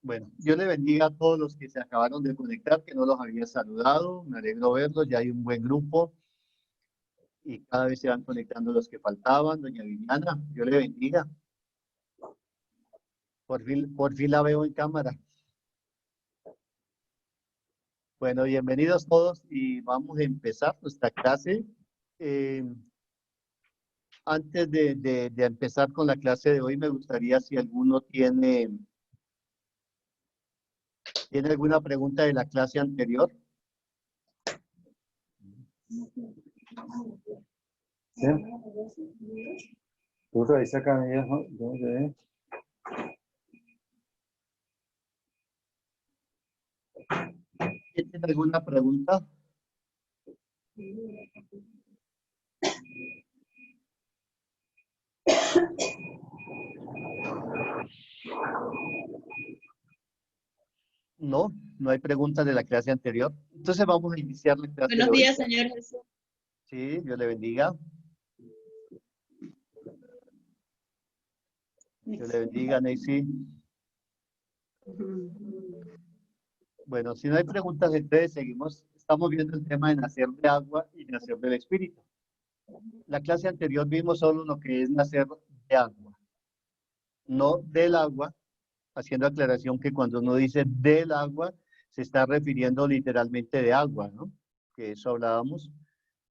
Bueno, Dios le bendiga a todos los que se acabaron de conectar, que no los había saludado. Me alegro verlos, ya hay un buen grupo y cada vez se van conectando los que faltaban. Doña Viviana, Dios le bendiga. Por fin la veo en cámara. Bueno, bienvenidos todos y vamos a empezar nuestra clase. Antes de empezar con la clase de hoy, me gustaría si alguno tiene alguna pregunta de la clase anterior. ¿Sí? Tú revisa acá, viejo. ¿Tienen alguna pregunta? No, no hay preguntas de la clase anterior. Entonces vamos a iniciar la clase. Buenos días, señor Jesús. Sí, Dios le bendiga. Dios le bendiga, Nancy. Bueno, si no hay preguntas, entonces seguimos. Estamos viendo el tema de nacer de agua y nacer del Espíritu. La clase anterior vimos solo lo que es nacer de agua, no del agua, haciendo aclaración que cuando uno dice del agua, se está refiriendo literalmente de agua, ¿no? Que eso hablábamos,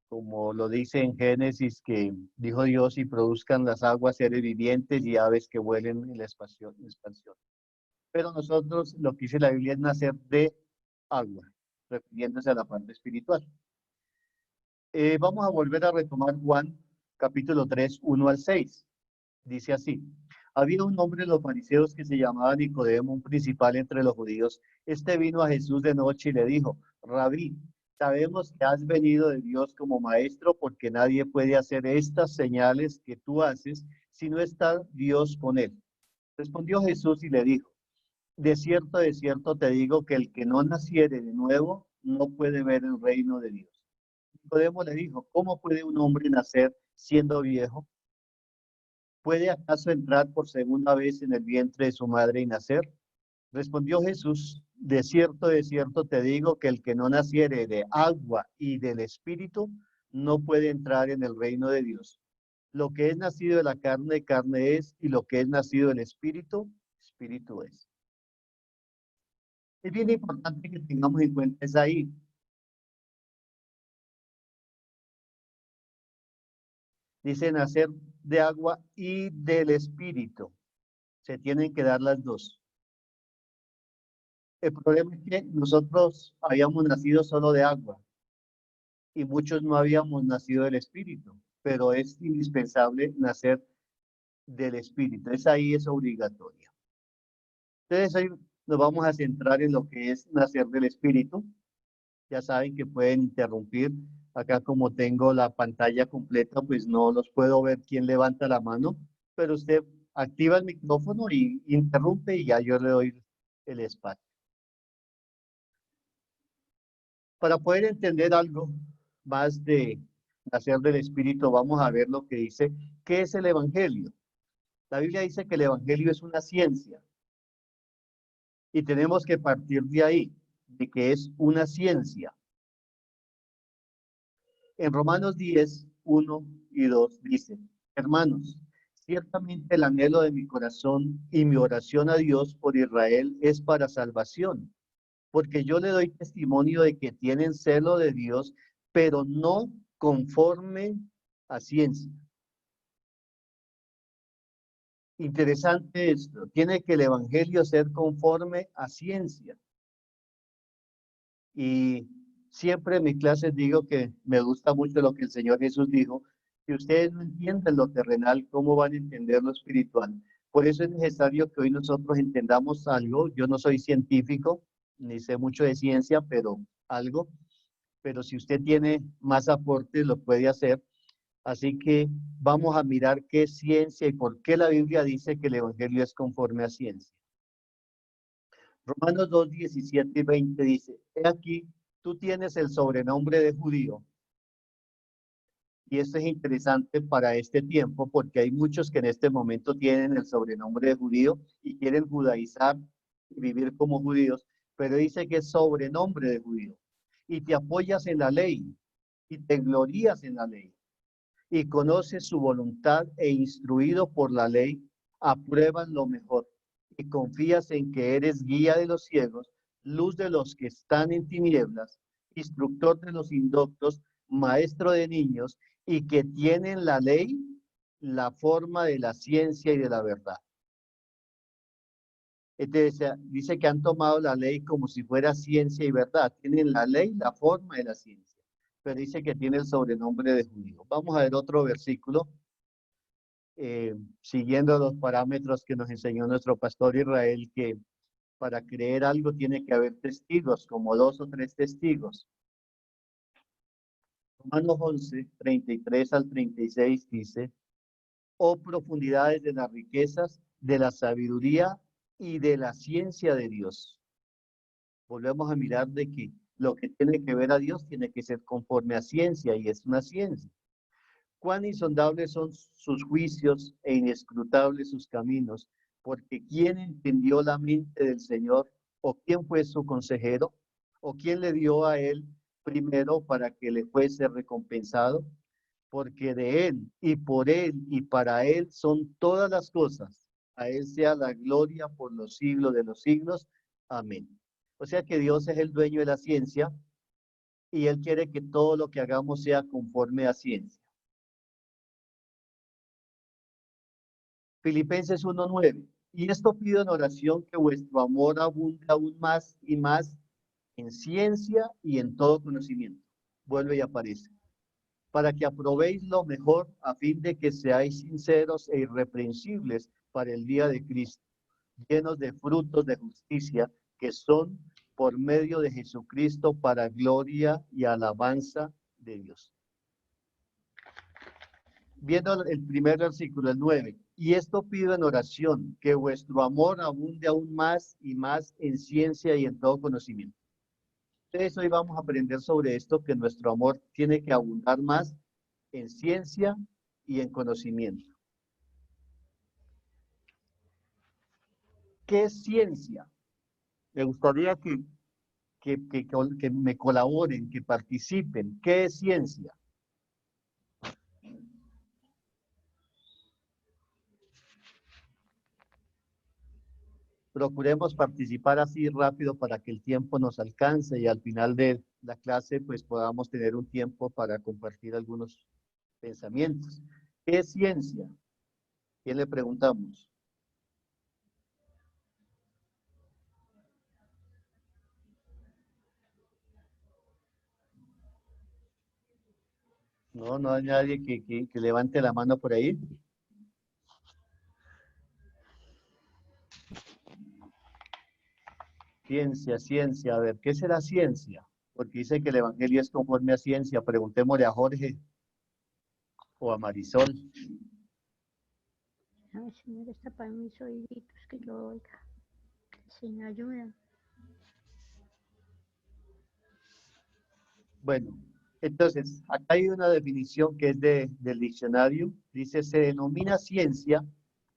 como lo dice en Génesis, que dijo Dios, y produzcan las aguas seres vivientes y aves que vuelen en la expansión. Pero nosotros lo que dice la Biblia es nacer de agua, refiriéndose a la parte espiritual. Vamos a volver a retomar Juan, capítulo 3, 1 al 6. Dice así: había un hombre en los fariseos que se llamaba Nicodemo, un principal entre los judíos. Este vino a Jesús de noche y le dijo: Rabí, sabemos que has venido de Dios como maestro, porque nadie puede hacer estas señales que tú haces si no está Dios con él. Respondió Jesús y le dijo: de cierto te digo que el que no naciere de nuevo no puede ver el reino de Dios. Nicodemo le dijo: ¿cómo puede un hombre nacer siendo viejo? ¿Puede acaso entrar por segunda vez en el vientre de su madre y nacer? Respondió Jesús: de cierto te digo que el que no naciere de agua y del Espíritu no puede entrar en el reino de Dios. Lo que es nacido de la carne, carne es, y lo que es nacido del Espíritu, Espíritu es. Es bien importante que tengamos en cuenta es ahí. Dice nacer de agua y del Espíritu. Se tienen que dar las dos. El problema es que nosotros habíamos nacido solo de agua y muchos no habíamos nacido del Espíritu, pero es indispensable nacer del Espíritu. Ahí es obligatorio. Entonces hoy nos vamos a centrar en lo que es nacer del Espíritu. Ya saben que pueden interrumpir. Acá como tengo la pantalla completa, pues no los puedo ver quién levanta la mano, pero usted activa el micrófono y interrumpe y ya yo le doy el espacio. Para poder entender algo más de nacer del Espíritu, vamos a ver lo que dice, ¿qué es el Evangelio? La Biblia dice que el Evangelio es una ciencia y tenemos que partir de ahí, de que es una ciencia. En Romanos 10, 1 y 2 dice: hermanos, ciertamente el anhelo de mi corazón y mi oración a Dios por Israel es para salvación, porque yo le doy testimonio de que tienen celo de Dios, pero no conforme a ciencia. Interesante esto, tiene que el evangelio ser conforme a ciencia. Y siempre en mis clases digo que me gusta mucho lo que el Señor Jesús dijo: si ustedes no entienden lo terrenal, ¿cómo van a entender lo espiritual? Por eso es necesario que hoy nosotros entendamos algo. Yo no soy científico, ni sé mucho de ciencia, pero algo. Pero si usted tiene más aportes, lo puede hacer. Así que vamos a mirar qué es ciencia y por qué la Biblia dice que el Evangelio es conforme a ciencia. Romanos 2, 17 y 20 dice: he aquí, tú tienes el sobrenombre de judío. Y esto es interesante para este tiempo porque hay muchos que en este momento tienen el sobrenombre de judío y quieren judaizar y vivir como judíos, pero dice que es sobrenombre de judío. Y te apoyas en la ley y te glorías en la ley y conoces su voluntad e instruido por la ley, apruebas lo mejor y confías en que eres guía de los ciegos, luz de los que están en tinieblas, instructor de los indoctos, maestro de niños y que tienen la ley, la forma de la ciencia y de la verdad. Entonces, dice que han tomado la ley como si fuera ciencia y verdad. Tienen la ley, la forma de la ciencia. Pero dice que tiene el sobrenombre de judío. Vamos a ver otro versículo, siguiendo los parámetros que nos enseñó nuestro pastor Israel, que para creer algo tiene que haber testigos, como 2 o 3 testigos. Romanos 11, 33 al 36 dice: oh profundidades de las riquezas, de la sabiduría y de la ciencia de Dios. Volvemos a mirar de que lo que tiene que ver a Dios tiene que ser conforme a ciencia, y es una ciencia. Cuán insondables son sus juicios e inescrutables sus caminos, porque ¿quién entendió la mente del Señor? ¿O quién fue su consejero? ¿O quién le dio a él primero para que le fuese recompensado? Porque de él y por él y para él son todas las cosas. A él sea la gloria por los siglos de los siglos. Amén. O sea que Dios es el dueño de la ciencia y él quiere que todo lo que hagamos sea conforme a ciencia. Filipenses 1:9. Y esto pido en oración, que vuestro amor abunde aún más y más en ciencia y en todo conocimiento. Vuelve y aparece. Para que aprobéis lo mejor, a fin de que seáis sinceros e irreprensibles para el día de Cristo, llenos de frutos de justicia, que son por medio de Jesucristo para gloria y alabanza de Dios. Viendo el primer versículo, el 9. Y esto pido en oración, que vuestro amor abunde aún más y más en ciencia y en todo conocimiento. Entonces hoy vamos a aprender sobre esto, que nuestro amor tiene que abundar más en ciencia y en conocimiento. ¿Qué es ciencia? Me gustaría que me colaboren, que participen. ¿Qué es ciencia? Procuremos participar así rápido para que el tiempo nos alcance y al final de la clase pues podamos tener un tiempo para compartir algunos pensamientos. ¿Qué es ciencia? ¿Quién le preguntamos? No, no hay nadie que levante la mano por ahí. Ciencia, ciencia. A ver, ¿qué será ciencia? Porque dice que el Evangelio es conforme a ciencia. Preguntémosle a Jorge o a Marisol. Ay, Señor, está para mis oíditos que yo oiga. Si me ayuda. Bueno, entonces, acá hay una definición que es del diccionario. Dice, se denomina ciencia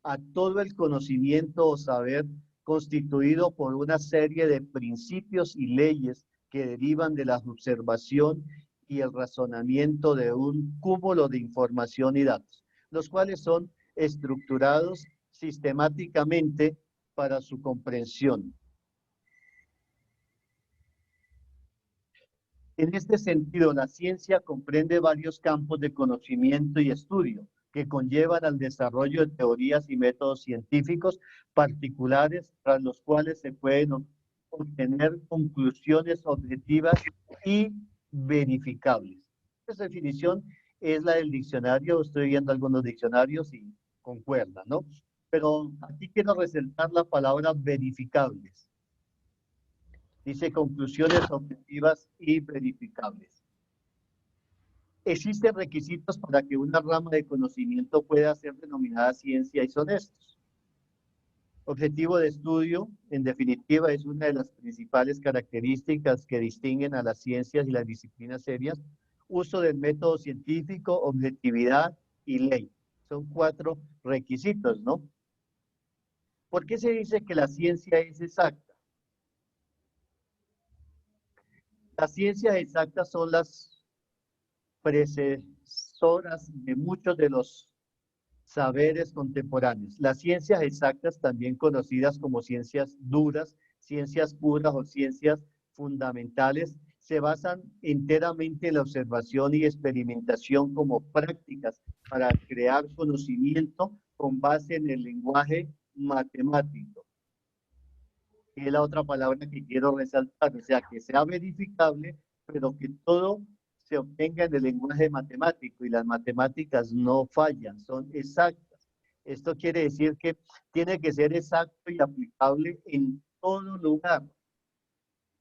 a todo el conocimiento o saber constituido por una serie de principios y leyes que derivan de la observación y el razonamiento de un cúmulo de información y datos, los cuales son estructurados sistemáticamente para su comprensión. En este sentido, la ciencia comprende varios campos de conocimiento y estudio que conllevan al desarrollo de teorías y métodos científicos particulares, tras los cuales se pueden obtener conclusiones objetivas y verificables. Esa definición es la del diccionario. Estoy viendo algunos diccionarios y concuerdan, ¿no? Pero aquí quiero resaltar la palabra verificables. Dice conclusiones objetivas y verificables. Existen requisitos para que una rama de conocimiento pueda ser denominada ciencia y son estos. Objetivo de estudio, en definitiva, es una de las principales características que distinguen a las ciencias y las disciplinas serias. Uso del método científico, objetividad y ley. Son 4 requisitos, ¿no? ¿Por qué se dice que la ciencia es exacta? Las ciencias exactas son las predecesoras de muchos de los saberes contemporáneos. Las ciencias exactas, también conocidas como ciencias duras, ciencias puras o ciencias fundamentales, se basan enteramente en la observación y experimentación como prácticas para crear conocimiento con base en el lenguaje matemático. Es la otra palabra que quiero resaltar, o sea, que sea verificable, pero que todo se obtenga en el lenguaje matemático, y las matemáticas no fallan, son exactas. Esto quiere decir que tiene que ser exacto y aplicable en todo lugar.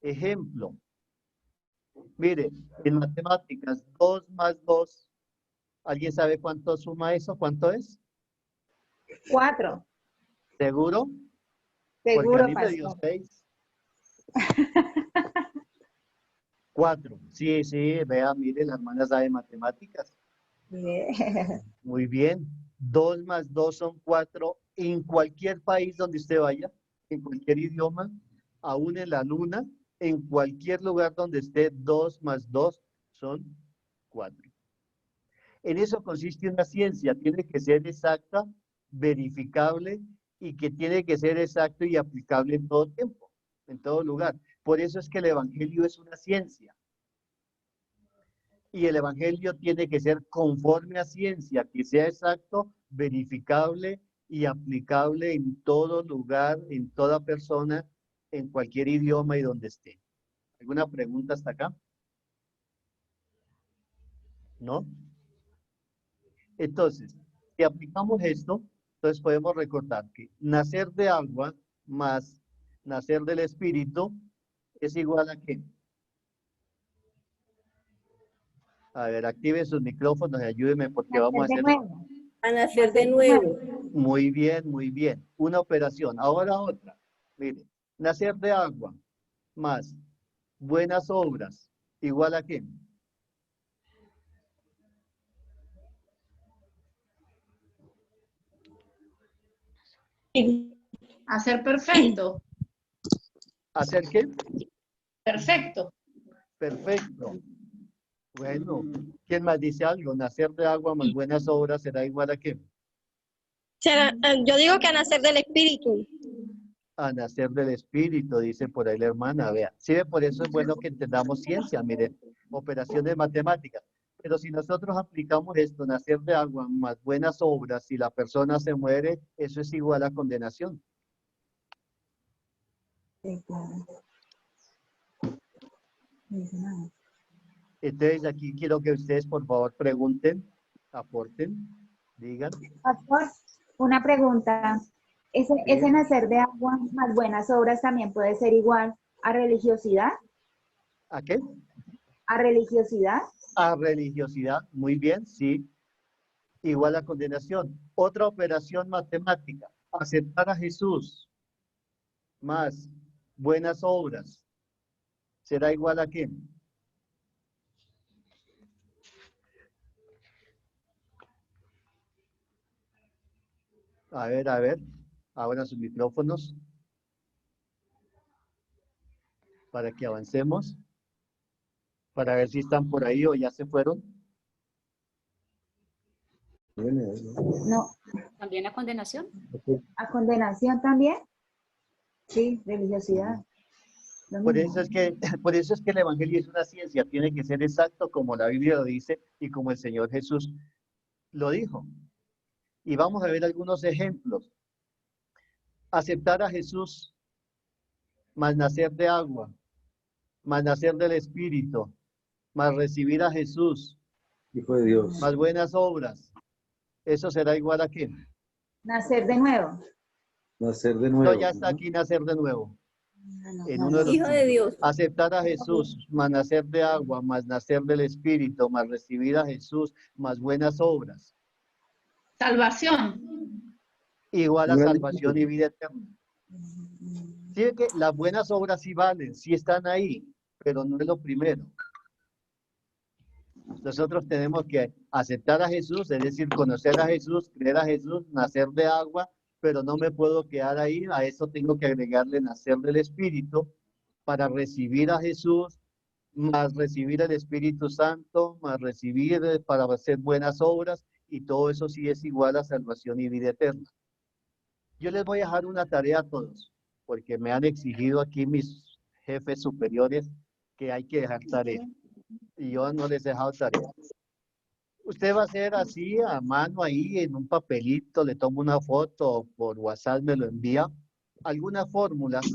Ejemplo, mire, en matemáticas, 2 más 2, ¿alguien sabe cuánto suma eso? ¿Cuánto es? 4. ¿Seguro? Porque a Seguro, mí me dio pastor. 6. 4. Sí, sí, vea, mire, la hermana sabe matemáticas. Bien. Muy bien. 2 más 2 son 4 en cualquier país donde usted vaya, en cualquier idioma, aún en la luna, en cualquier lugar donde esté, 2 más 2 son 4. En eso consiste una ciencia, tiene que ser exacta, verificable y que tiene que ser exacto y aplicable en todo tiempo, en todo lugar. Por eso es que el Evangelio es una ciencia. Y el Evangelio tiene que ser conforme a ciencia, que sea exacto, verificable y aplicable en todo lugar, en toda persona, en cualquier idioma y donde esté. ¿Alguna pregunta hasta acá? ¿No? Entonces, si aplicamos esto, entonces podemos recordar que nacer de agua más nacer del Espíritu es igual a ¿qué? A ver, activen sus micrófonos y ayúdenme porque vamos a Nacer hacer... de nuevo. A nacer de nuevo. Muy bien, muy bien. Una operación. Ahora otra. Mire, nacer de agua más buenas obras igual a ¿qué? A ser perfecto. ¿Hacer qué? Perfecto. Perfecto. Bueno, ¿quién más dice algo? Nacer de agua más buenas obras será igual a ¿qué? Yo digo que a nacer del espíritu. A nacer del Espíritu, dice por ahí la hermana, vea. Sí, por eso es bueno que entendamos ciencia, miren, operaciones matemáticas. Pero si nosotros aplicamos esto, nacer de agua más buenas obras, si la persona se muere, eso es igual a condenación. Entonces aquí quiero que ustedes por favor pregunten, aporten, digan. Pastor, una pregunta. ¿Ese Sí. nacer de agua más buenas obras también puede ser igual a religiosidad? ¿A qué? ¿A religiosidad? A religiosidad, muy bien, sí. Igual a condenación. Otra operación matemática, aceptar a Jesús más buenas obras, ¿será igual a qué? A ver, ahora sus micrófonos para que avancemos, para ver si están por ahí o ya se fueron. No. ¿También a condenación? ¿A condenación también? Sí, religiosidad. Lo Por mismo. eso es que el Evangelio es una ciencia, tiene que ser exacto como la Biblia lo dice y como el Señor Jesús lo dijo. Y vamos a ver algunos ejemplos. Aceptar a Jesús, más nacer de agua, más nacer del Espíritu, más recibir a Jesús, Hijo de Dios. más buenas obras. ¿Eso será igual a qué? Nacer de nuevo. Nacer de No, nuevo. ya está aquí nacer de nuevo. En uno de los Hijo de Dios. aceptar a Jesús, más nacer de agua, más nacer del Espíritu, más recibir a Jesús, más buenas obras. Salvación. igual a No es salvación y vida eterna. Sí, que las buenas obras sí valen, sí están ahí, pero no es lo primero. Nosotros tenemos que aceptar a Jesús, es decir, conocer a Jesús, creer a Jesús, nacer de agua, pero no me puedo quedar ahí, a eso tengo que agregarle nacer del Espíritu para recibir a Jesús, más recibir el Espíritu Santo, más recibir para hacer buenas obras, y todo eso sí es igual a salvación y vida eterna. Yo les voy a dejar una tarea a todos, porque me han exigido aquí mis jefes superiores que hay que dejar tarea, y yo no les he dejado tarea. Usted va a hacer así a mano ahí en un papelito, le toma una foto por WhatsApp, me lo envía, algunas fórmulas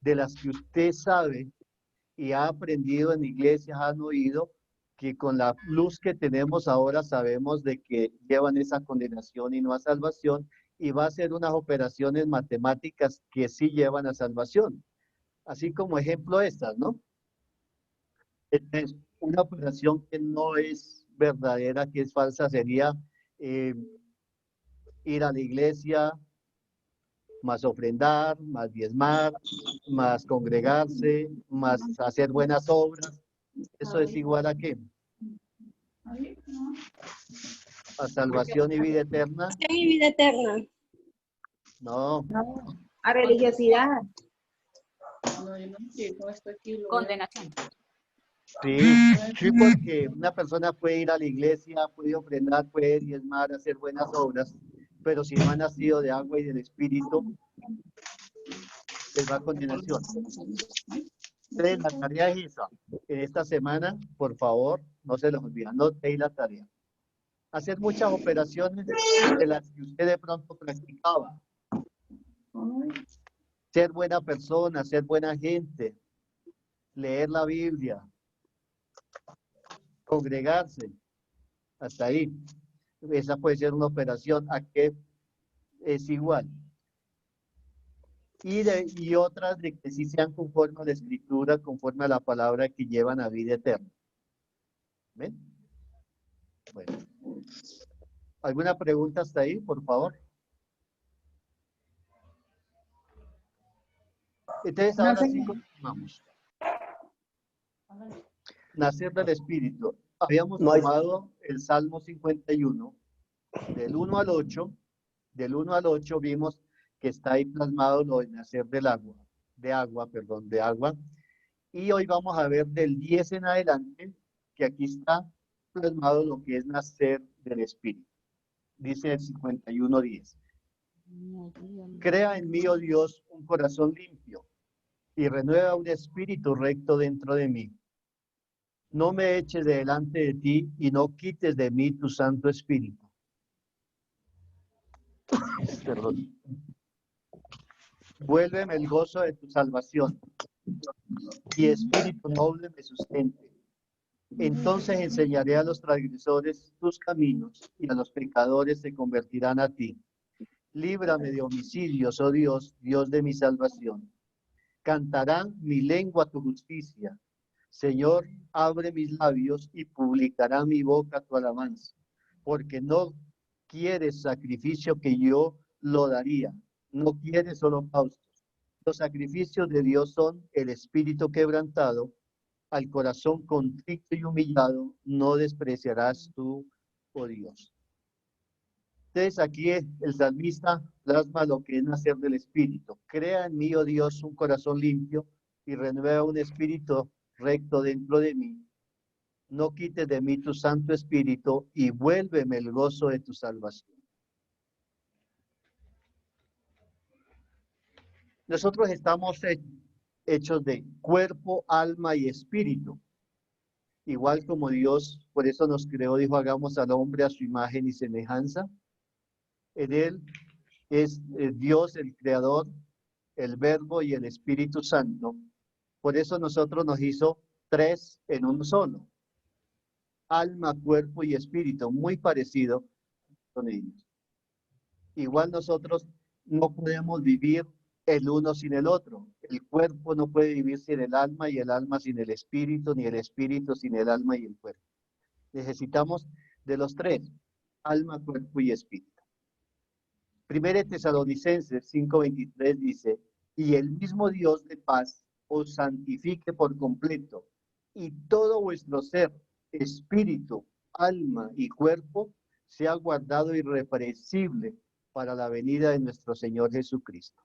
de las que usted sabe y ha aprendido en iglesias, han oído, que con la luz que tenemos ahora sabemos de que llevan esa condenación y no a salvación, y va a hacer unas operaciones matemáticas que sí llevan a salvación. Así como ejemplo estas, ¿no? Entonces, una operación que no es verdadera, que es falsa, sería ir a la iglesia, más ofrendar, más diezmar, más congregarse, más hacer buenas obras. ¿Eso es igual a qué? A salvación y vida eterna. Salvación y vida eterna. No, No, a religiosidad. No, yo no entiendo esto aquí. Condenación. sí, sí, porque una persona puede ir a la iglesia, puede ofrendar, puede diezmar, hacer buenas obras, pero si no ha nacido de agua y del Espíritu, les va a condenación. Entonces, la tarea es esa. En esta semana, por favor, no se los olviden, no te la tarea. Hacer muchas operaciones de las que usted de pronto practicaba. Ser buena persona, ser buena gente, leer la Biblia, congregarse, hasta ahí. Esa puede ser una operación a que es igual. Y otras de que sí sean conforme a la Escritura, conforme a la palabra, que llevan a vida eterna. ¿Ven? Bueno. ¿Alguna pregunta hasta ahí, por favor? Entonces, No, ahora sí señor. continuamos. Nacer del Espíritu. Habíamos No hay- tomado el Salmo 51, del 1 al 8. Del 1 al 8 vimos que está ahí plasmado lo de nacer del agua, de agua. Y hoy vamos a ver del 10 en adelante, que aquí está plasmado lo que es nacer del Espíritu. Dice el 51:10. Crea en mí, oh Dios, un corazón limpio y renueva un espíritu recto dentro de mí. No me eches de delante de ti y no quites de mí tu Santo Espíritu. Perdón. Vuélveme el gozo de tu salvación y espíritu noble me sustente. Entonces enseñaré a los transgresores tus caminos y a los pecadores se convertirán a ti. Líbrame de homicidios, oh Dios, Dios de mi salvación. Cantará mi lengua tu justicia. Señor, abre mis labios y publicará mi boca tu alabanza, porque no quieres sacrificio que yo lo daría, no quieres holocaustos. Los sacrificios de Dios son el espíritu quebrantado, al corazón contrito y humillado, no despreciarás tú, oh Dios. Entonces aquí el salmista plasma lo que es nacer del Espíritu. Crea en mí, oh Dios, un corazón limpio y renueva un espíritu recto dentro de mí. No quites de mí tu Santo Espíritu y vuélveme el gozo de tu salvación. Nosotros estamos hechos de cuerpo, alma y espíritu. Igual como Dios, por eso nos creó, dijo, hagamos al hombre a su imagen y semejanza. En él es Dios el Creador, el Verbo y el Espíritu Santo. Por eso nosotros nos hizo tres en uno solo. Alma, cuerpo y espíritu, muy parecido con ellos. Igual nosotros no podemos vivir el uno sin el otro. El cuerpo no puede vivir sin el alma y el alma sin el espíritu, ni el espíritu sin el alma y el cuerpo. Necesitamos de los tres, alma, cuerpo y espíritu. Primera Tesalonicenses 5:23 dice, y el mismo Dios de paz os santifique por completo, y todo vuestro ser, espíritu, alma y cuerpo, sea guardado irreprensible para la venida de nuestro Señor Jesucristo.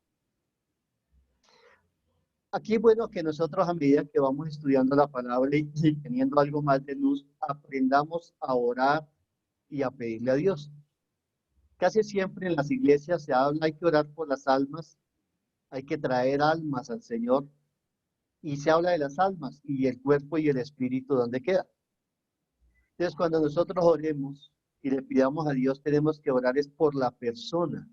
Aquí es bueno que nosotros a medida que vamos estudiando la palabra y teniendo algo más de luz, aprendamos a orar y a pedirle a Dios. Casi siempre en las iglesias se habla, hay que orar por las almas, hay que traer almas al Señor, y se habla de las almas y el cuerpo y el espíritu, ¿dónde queda? Entonces, cuando nosotros oremos y le pidamos a Dios, tenemos que orar es por la persona.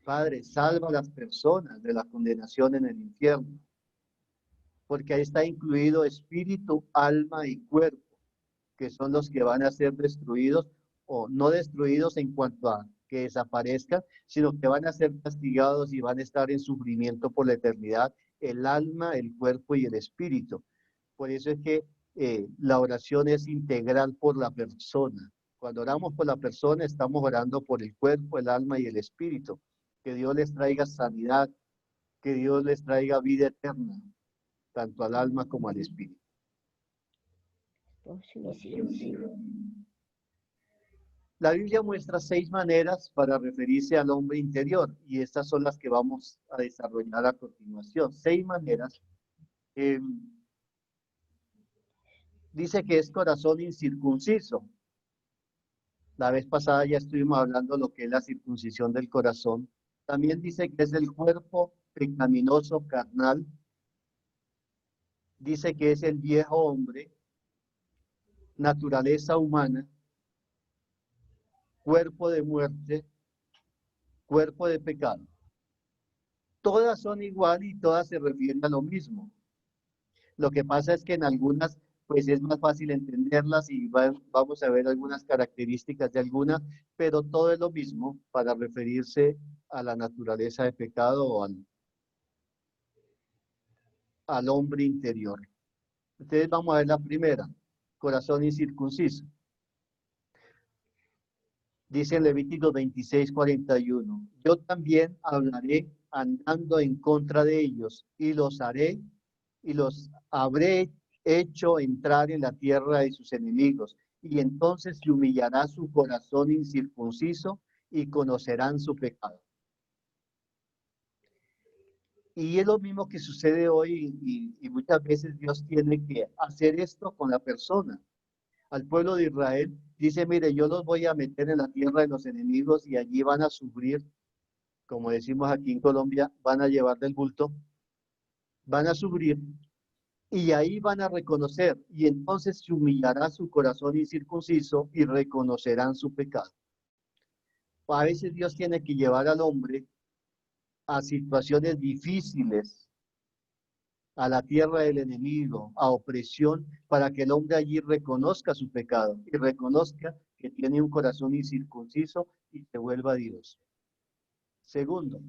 Padre, salva a las personas de la condenación en el infierno, porque ahí está incluido espíritu, alma y cuerpo, que son los que van a ser destruidos, o no destruidos en cuanto a que desaparezcan, sino que van a ser castigados y van a estar en sufrimiento por la eternidad, el alma, el cuerpo y el espíritu. Por eso es que la oración es integral por la persona. Cuando oramos por la persona, estamos orando por el cuerpo, el alma y el espíritu. Que Dios les traiga sanidad, que Dios les traiga vida eterna, tanto al alma como al espíritu. La Biblia muestra 6 maneras para referirse al hombre interior, y estas son las que vamos a desarrollar a continuación. 6 maneras. Dice que es corazón incircunciso. La vez pasada ya estuvimos hablando de lo que es la circuncisión del corazón. También dice que es el cuerpo pecaminoso carnal. Dice que es el viejo hombre, naturaleza humana, cuerpo de muerte, cuerpo de pecado. Todas son igual y todas se refieren a lo mismo. Lo que pasa es que en algunas pues es más fácil entenderlas y vamos a ver algunas características de algunas, pero todo es lo mismo para referirse a la naturaleza de pecado o al hombre interior. Entonces vamos a ver la primera, corazón incircunciso. Dice en Levítico 26:41, yo también hablaré andando en contra de ellos y los haré y los habré hecho entrar en la tierra de sus enemigos, y entonces se humillará su corazón incircunciso y conocerán su pecado. Y es lo mismo que sucede hoy y muchas veces Dios tiene que hacer esto con la persona. Al pueblo de Israel dice, mire, yo los voy a meter en la tierra de los enemigos y allí van a sufrir, como decimos aquí en Colombia, van a llevar del bulto, van a sufrir. Y ahí van a reconocer, y entonces se humillará su corazón incircunciso y reconocerán su pecado. A veces Dios tiene que llevar al hombre a situaciones difíciles, a la tierra del enemigo, a opresión, para que el hombre allí reconozca su pecado y reconozca que tiene un corazón incircunciso y se vuelva a Dios. Segundo,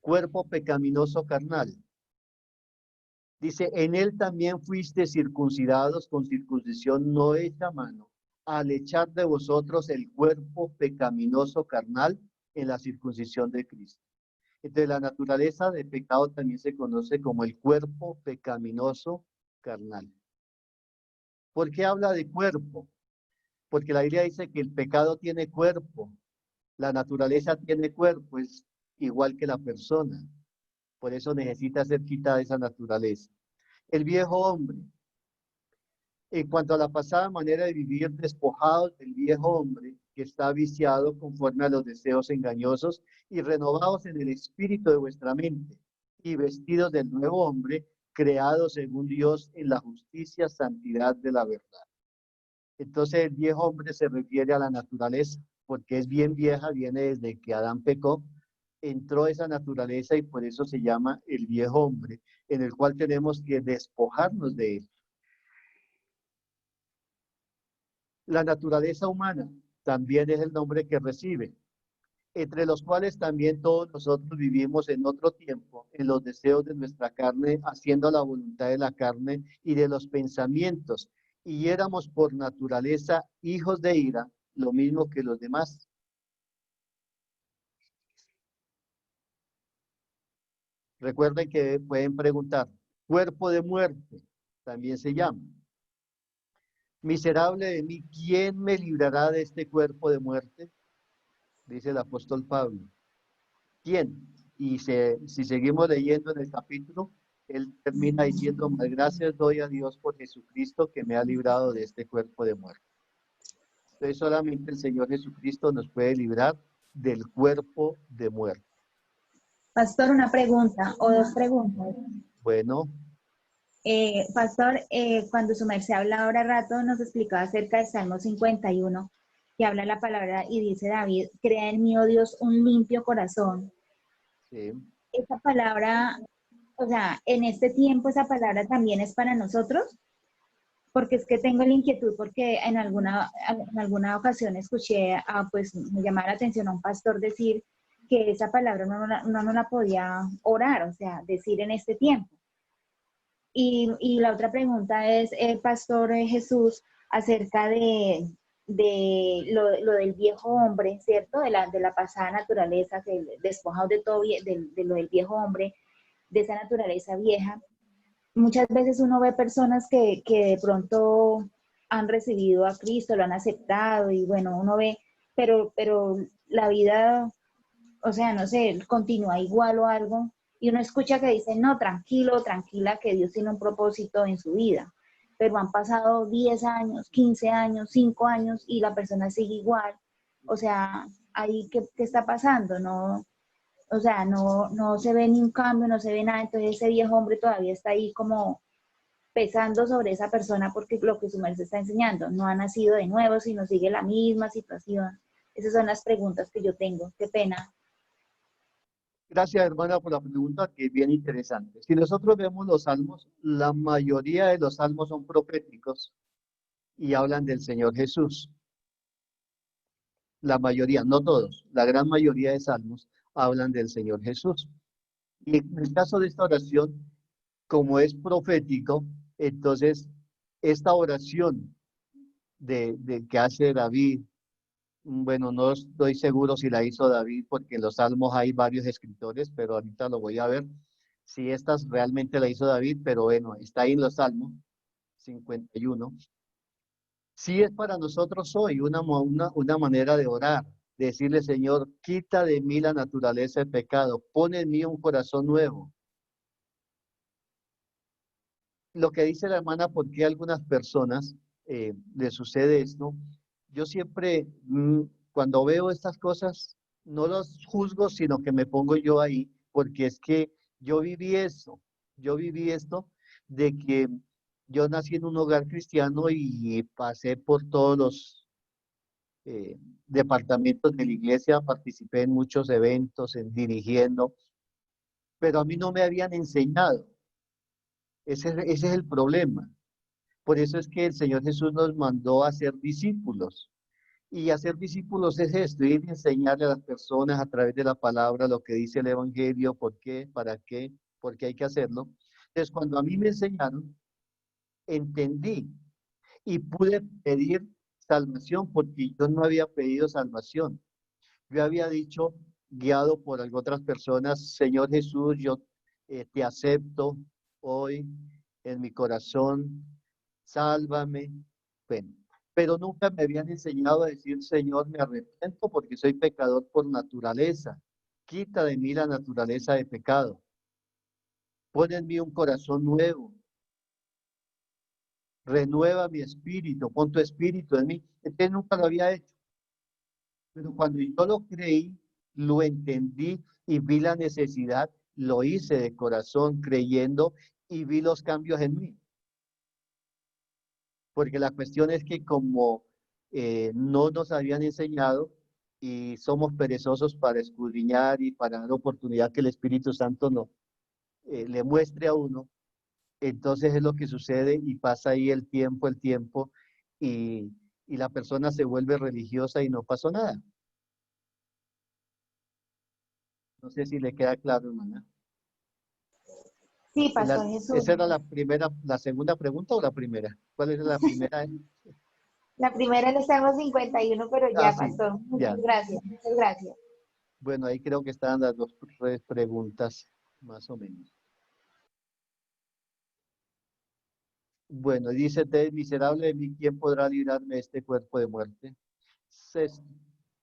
cuerpo pecaminoso carnal. Dice, en él también fuiste circuncidados con circuncisión no hecha a mano, al echar de vosotros el cuerpo pecaminoso carnal en la circuncisión de Cristo. Entonces, la naturaleza de pecado también se conoce como el cuerpo pecaminoso carnal. ¿Por qué habla de cuerpo? Porque la Biblia dice que el pecado tiene cuerpo, la naturaleza tiene cuerpo, es igual que la persona. Por eso necesita ser quitada esa naturaleza. El viejo hombre. En cuanto a la pasada manera de vivir, despojados del viejo hombre que está viciado conforme a los deseos engañosos y renovados en el espíritu de vuestra mente y vestidos del nuevo hombre creado según Dios en la justicia, santidad de la verdad. Entonces el viejo hombre se refiere a la naturaleza porque es bien vieja, viene desde que Adán pecó, entró esa naturaleza y por eso se llama el viejo hombre, en el cual tenemos que despojarnos de él. La naturaleza humana también es el nombre que recibe, entre los cuales también todos nosotros vivimos en otro tiempo, en los deseos de nuestra carne, haciendo la voluntad de la carne y de los pensamientos, y éramos por naturaleza hijos de ira, lo mismo que los demás. Recuerden que pueden preguntar, cuerpo de muerte, también se llama. Miserable de mí, ¿quién me librará de este cuerpo de muerte? Dice el apóstol Pablo. ¿Quién? Y si seguimos leyendo en el capítulo, él termina diciendo, más gracias doy a Dios por Jesucristo que me ha librado de este cuerpo de muerte. Entonces solamente el Señor Jesucristo nos puede librar del cuerpo de muerte. Pastor, una pregunta o dos preguntas. Bueno, Pastor, cuando su merced habla ahora rato, nos explicaba acerca del Salmo 51, que habla la palabra y dice David, crea en mí, oh Dios, un limpio corazón. sí. Esa palabra, o sea, en este tiempo esa palabra también es para nosotros, porque es que tengo la inquietud, porque en alguna ocasión escuché, pues me llamaba la atención a un pastor decir que esa palabra uno no la podía orar, o sea, decir en este tiempo. Y la otra pregunta es, Pastor Jesús, acerca de lo del viejo hombre, ¿cierto? De la pasada naturaleza, despojado de todo, de lo del viejo hombre, de esa naturaleza vieja. Muchas veces uno ve personas que de pronto han recibido a Cristo, lo han aceptado y bueno, uno ve, pero la vida, o sea, no sé, continúa igual o algo, y uno escucha que dicen, no, tranquilo, tranquila, que Dios tiene un propósito en su vida, pero han pasado 10 años, 15 años, 5 años, y la persona sigue igual, o sea, ahí, ¿qué está pasando? No, o sea, no se ve ni un cambio, no se ve nada, entonces ese viejo hombre todavía está ahí como pesando sobre esa persona porque lo que su merced está enseñando, no ha nacido de nuevo, sino sigue la misma situación. Esas son las preguntas que yo tengo, qué pena. Gracias, hermana, por la pregunta, que es bien interesante. Si nosotros vemos los salmos, la mayoría de los salmos son proféticos y hablan del Señor Jesús. La mayoría, no todos, la gran mayoría de salmos hablan del Señor Jesús. Y en el caso de esta oración, como es profético, entonces esta oración de que hace David, bueno, no estoy seguro si la hizo David, porque en los salmos hay varios escritores, pero ahorita lo voy a ver si esta realmente la hizo David, pero bueno, está ahí en los salmos 51. Sí es para nosotros hoy una manera de orar, de decirle, Señor, quita de mí la naturaleza de pecado, pon en mí un corazón nuevo. Lo que dice la hermana, ¿por qué a algunas personas les sucede esto? Yo siempre, cuando veo estas cosas, no los juzgo, sino que me pongo yo ahí, porque es que yo viví esto de que yo nací en un hogar cristiano y pasé por todos los departamentos de la iglesia, participé en muchos eventos, en dirigiendo, pero a mí no me habían enseñado. Ese es el problema. Por eso es que el Señor Jesús nos mandó a ser discípulos. Y hacer discípulos es esto, ir a enseñarle a las personas a través de la palabra lo que dice el Evangelio, por qué, para qué, por qué hay que hacerlo. Entonces, cuando a mí me enseñaron, entendí y pude pedir salvación porque yo no había pedido salvación. Yo había dicho, guiado por otras personas, Señor Jesús, yo te acepto hoy en mi corazón, sálvame. Bueno, pero nunca me habían enseñado a decir, Señor, me arrepiento porque soy pecador por naturaleza. Quita de mí la naturaleza de pecado. Pon en mí un corazón nuevo. Renueva mi espíritu, pon tu espíritu en mí. Entonces nunca lo había hecho. Pero cuando yo lo creí, lo entendí y vi la necesidad, lo hice de corazón creyendo y vi los cambios en mí. Porque la cuestión es que como no nos habían enseñado y somos perezosos para escudriñar y para dar oportunidad que el Espíritu Santo le muestre a uno, entonces es lo que sucede y pasa ahí el tiempo y la persona se vuelve religiosa y no pasó nada. No sé si le queda claro, hermana. Sí, Pastor Jesús. ¿Esa era la segunda pregunta o la primera? ¿Cuál era la primera? La primera le estamos 51, pero ya, Sí, Pastor. ya. Muchas gracias, muchas gracias. Bueno, ahí creo que estaban las dos preguntas. más o menos. Bueno, dice, miserable de mí, ¿quién podrá librarme de este cuerpo de muerte?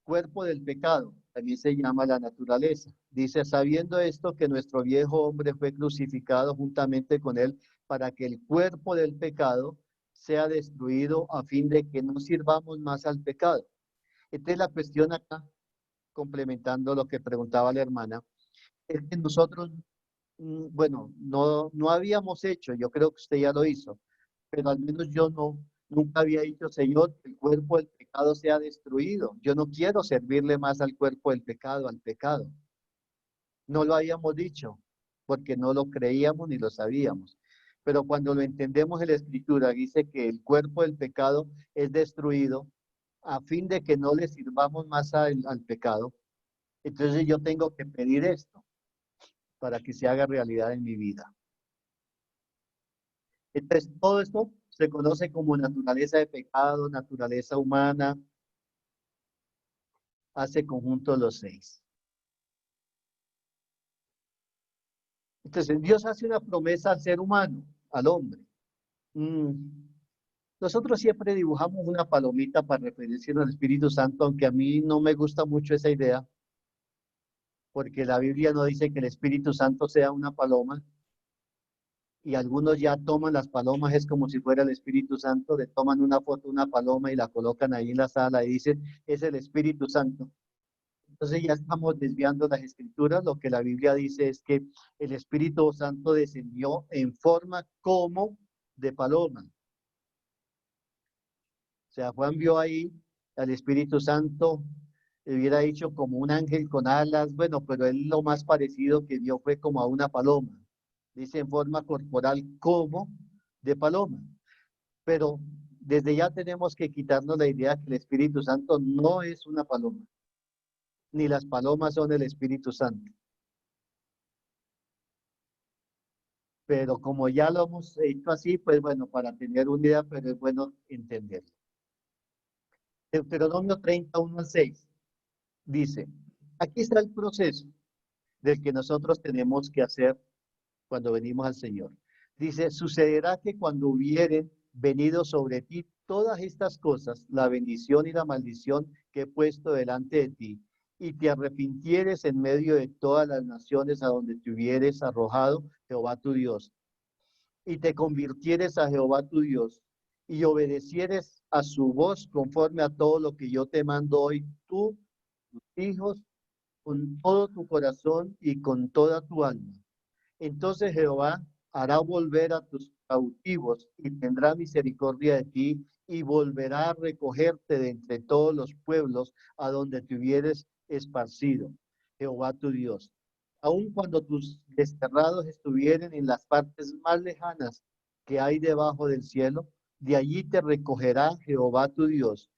Cuerpo del pecado, también se llama la naturaleza. Dice, sabiendo esto, que nuestro viejo hombre fue crucificado juntamente con él para que el cuerpo del pecado sea destruido a fin de que no sirvamos más al pecado. Esta es la cuestión acá, complementando lo que preguntaba la hermana, es que nosotros, bueno, no habíamos hecho, yo creo que usted ya lo hizo, pero al menos yo nunca había dicho, Señor, que el cuerpo del pecado sea destruido. Yo no quiero servirle más al cuerpo del pecado, al pecado. No lo habíamos dicho, porque no lo creíamos ni lo sabíamos. Pero cuando lo entendemos en la Escritura, dice que el cuerpo del pecado es destruido a fin de que no le sirvamos más al pecado. Entonces yo tengo que pedir esto para que se haga realidad en mi vida. Entonces, todo esto se conoce como naturaleza de pecado, naturaleza humana, hace conjunto los 6. Entonces, Dios hace una promesa al ser humano, al hombre. Nosotros siempre dibujamos una palomita para referirnos al Espíritu Santo, aunque a mí no me gusta mucho esa idea, porque la Biblia no dice que el Espíritu Santo sea una paloma, y algunos ya toman las palomas, es como si fuera el Espíritu Santo, le toman una foto de una paloma y la colocan ahí en la sala y dicen, es el Espíritu Santo. Entonces ya estamos desviando las escrituras. Lo que la Biblia dice es que el Espíritu Santo descendió en forma como de paloma. O sea, Juan vio ahí al Espíritu Santo, hubiera dicho como un ángel con alas, bueno, pero él lo más parecido que vio fue como a una paloma. Dice en forma corporal como de paloma. Pero desde ya tenemos que quitarnos la idea que el Espíritu Santo no es una paloma, ni las palomas son el Espíritu Santo. Pero como ya lo hemos hecho así, pues bueno, para tener una idea, pero es bueno entenderlo. Deuteronomio 31 al 6 dice, aquí está el proceso del que nosotros tenemos que hacer cuando venimos al Señor. Dice, sucederá que cuando hubieren venido sobre ti todas estas cosas, la bendición y la maldición que he puesto delante de ti, y te arrepintieres en medio de todas las naciones a donde te hubieres arrojado Jehová tu Dios, y te convirtieres a Jehová tu Dios, y obedecieres a su voz conforme a todo lo que yo te mando hoy, tú, tus hijos, con todo tu corazón y con toda tu alma. Entonces Jehová hará volver a tus cautivos y tendrá misericordia de ti y volverá a recogerte de entre todos los pueblos a donde te hubieres esparcido, Jehová tu Dios. Aun cuando tus desterrados estuvieren en las partes más lejanas que hay debajo del cielo, de allí te recogerá Jehová tu Dios,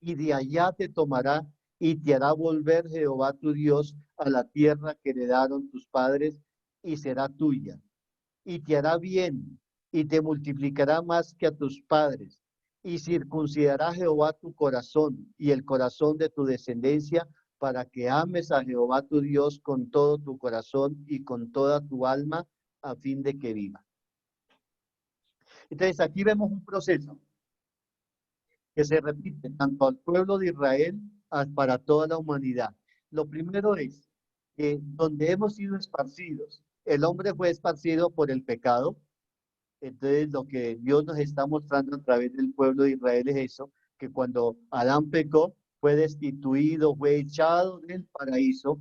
y de allá te tomará y te hará volver Jehová tu Dios a la tierra que heredaron tus padres, y será tuya, y te hará bien, y te multiplicará más que a tus padres, y circuncidará Jehová tu corazón y el corazón de tu descendencia, para que ames a Jehová tu Dios con todo tu corazón y con toda tu alma, a fin de que viva. Entonces aquí vemos un proceso que se repite tanto al pueblo de Israel para toda la humanidad. Lo primero es que donde hemos sido esparcidos, el hombre fue esparcido por el pecado. Entonces lo que Dios nos está mostrando a través del pueblo de Israel es eso, que cuando Adán pecó, fue destituido, fue echado del paraíso,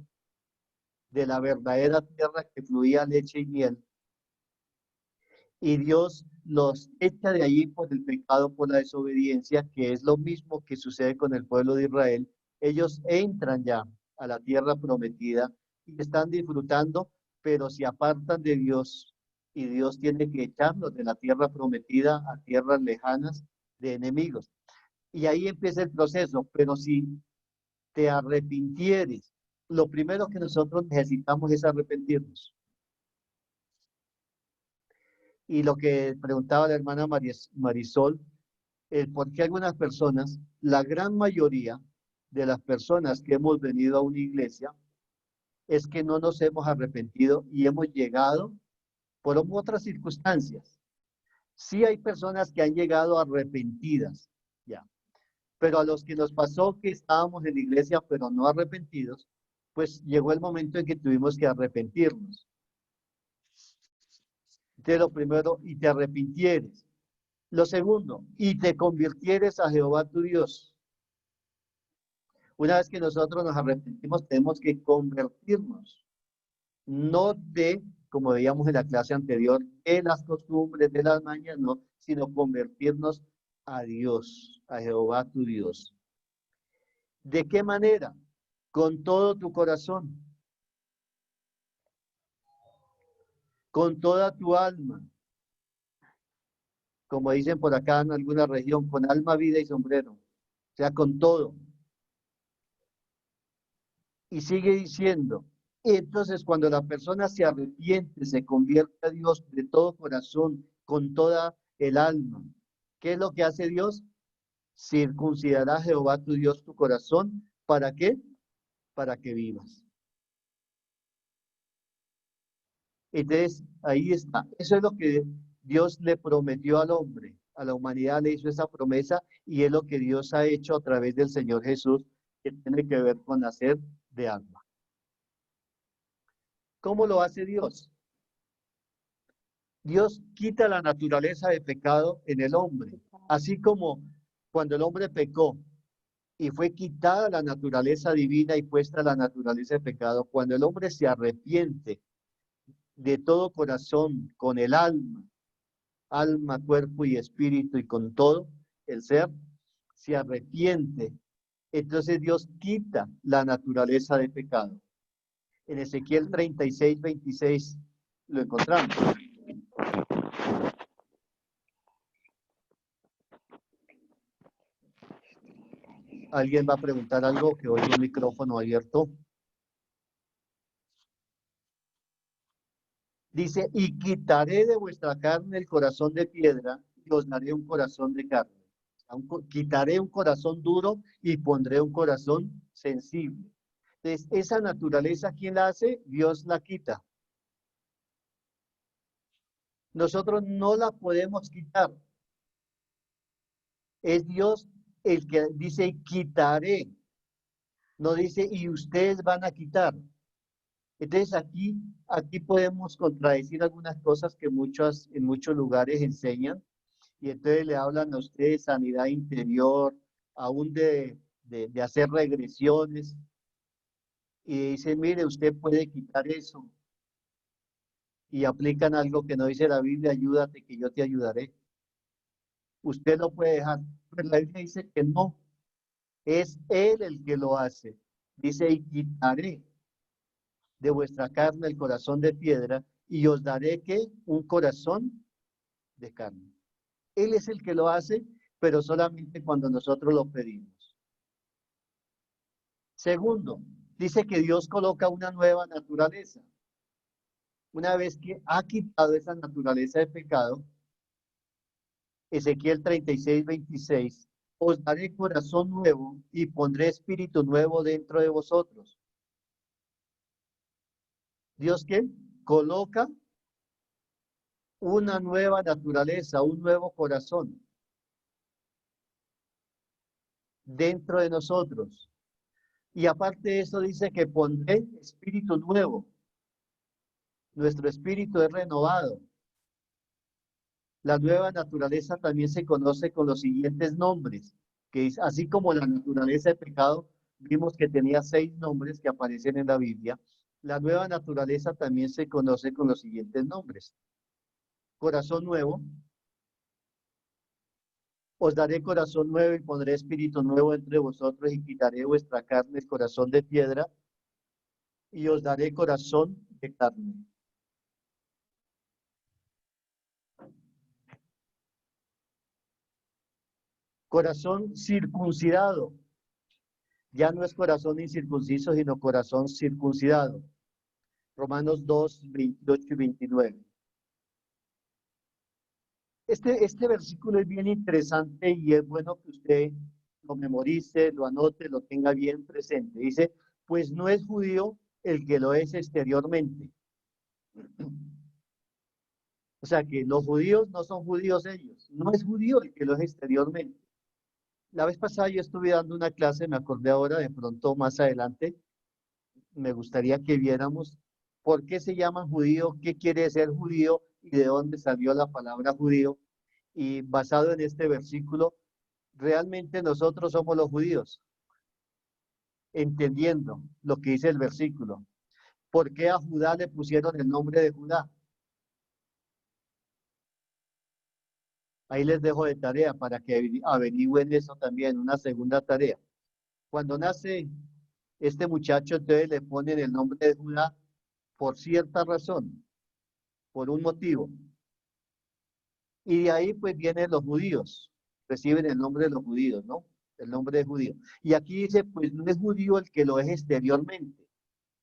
de la verdadera tierra que fluía leche y miel. Y Dios los echa de allí por el pecado, por la desobediencia, que es lo mismo que sucede con el pueblo de Israel. Ellos entran ya a la tierra prometida y están disfrutando, pero se apartan de Dios, y Dios tiene que echarlos de la tierra prometida a tierras lejanas de enemigos. Y ahí empieza el proceso, pero si te arrepintieres, lo primero que nosotros necesitamos es arrepentirnos. Y lo que preguntaba la hermana Marisol, por qué algunas personas, la gran mayoría de las personas que hemos venido a una iglesia, es que no nos hemos arrepentido y hemos llegado por otras circunstancias. Sí hay personas que han llegado arrepentidas, ya. Pero a los que nos pasó que estábamos en la iglesia pero no arrepentidos, pues llegó el momento en que tuvimos que arrepentirnos. Entonces lo primero, y te arrepintieres. Lo segundo, y te convirtieres a Jehová tu Dios. Una vez que nosotros nos arrepentimos, tenemos que convertirnos. No de, como veíamos en la clase anterior, de las costumbres, de las mañas, no, sino convertirnos a Dios, a Jehová tu Dios. ¿De qué manera? Con todo tu corazón, con toda tu alma, como dicen por acá en alguna región, con alma, vida y sombrero, o sea, con todo. Y sigue diciendo, entonces cuando la persona se arrepiente, se convierte a Dios de todo corazón, con toda el alma, ¿qué es lo que hace Dios? Circuncidará Jehová tu Dios tu corazón. ¿Para qué? Para que vivas. Entonces, ahí está. Eso es lo que Dios le prometió al hombre, a la humanidad le hizo esa promesa y es lo que Dios ha hecho a través del Señor Jesús, que tiene que ver con nacer de agua. ¿Cómo lo hace Dios? Dios quita la naturaleza de pecado en el hombre, así como cuando el hombre pecó y fue quitada la naturaleza divina y puesta la naturaleza de pecado, cuando el hombre se arrepiente de todo corazón, con el alma, cuerpo y espíritu y con todo el ser, se arrepiente, entonces Dios quita la naturaleza de pecado. En Ezequiel 36, 26 lo encontramos. ¿Alguien va a preguntar algo que oigo un micrófono abierto? Dice, y quitaré de vuestra carne el corazón de piedra y os daré un corazón de carne. Quitaré un corazón duro y pondré un corazón sensible. Entonces, esa naturaleza, ¿quién la hace? Dios la quita. Nosotros no la podemos quitar. Es Dios el que dice, quitaré. No dice, y ustedes van a quitar. Entonces aquí podemos contradecir algunas cosas que en muchos lugares enseñan, y entonces le hablan a ustedes sanidad interior, aún de hacer regresiones, y dicen, mire, usted puede quitar eso, y aplican algo que no dice la Biblia, ayúdate que yo te ayudaré. Usted lo puede dejar, pero la Biblia dice que no, es Él el que lo hace. Dice, y quitaré de vuestra carne el corazón de piedra y os daré que un corazón de carne. Él es el que lo hace, pero solamente cuando nosotros lo pedimos. Segundo, dice que Dios coloca una nueva naturaleza. Una vez que ha quitado esa naturaleza de pecado, Ezequiel 36, 26, os daré corazón nuevo y pondré espíritu nuevo dentro de vosotros. ¿Dios qué? Coloca una nueva naturaleza, un nuevo corazón dentro de nosotros. Y aparte de eso dice que pondré espíritu nuevo. Nuestro espíritu es renovado. La nueva naturaleza también se conoce con los siguientes nombres, que es, así como la naturaleza de pecado, vimos que tenía 6 nombres que aparecen en la Biblia. La nueva naturaleza también se conoce con los siguientes nombres. Corazón nuevo. Os daré corazón nuevo y pondré espíritu nuevo entre vosotros y quitaré vuestra carne el corazón de piedra y os daré corazón de carne. Corazón circuncidado. Ya no es corazón incircunciso, sino corazón circuncidado. Romanos 2, 28 y 29. Este versículo es bien interesante y es bueno que usted lo memorice, lo anote, lo tenga bien presente. Dice, pues no es judío el que lo es exteriormente. O sea que los judíos no son judíos ellos, no es judío el que lo es exteriormente. La vez pasada yo estuve dando una clase, me acordé ahora, de pronto más adelante, me gustaría que viéramos por qué se llaman judío, qué quiere ser judío y de dónde salió la palabra judío. Y basado en este versículo, realmente nosotros somos los judíos, entendiendo lo que dice el versículo. ¿Por qué a Judá le pusieron el nombre de Judá? Ahí les dejo de tarea para que averigüen eso también, una segunda tarea. Cuando nace este muchacho, entonces le ponen el nombre de Judá por cierta razón, por un motivo. Y de ahí pues vienen los judíos, reciben el nombre de los judíos, ¿no? El nombre de judío. Y aquí dice, pues no es judío el que lo es exteriormente,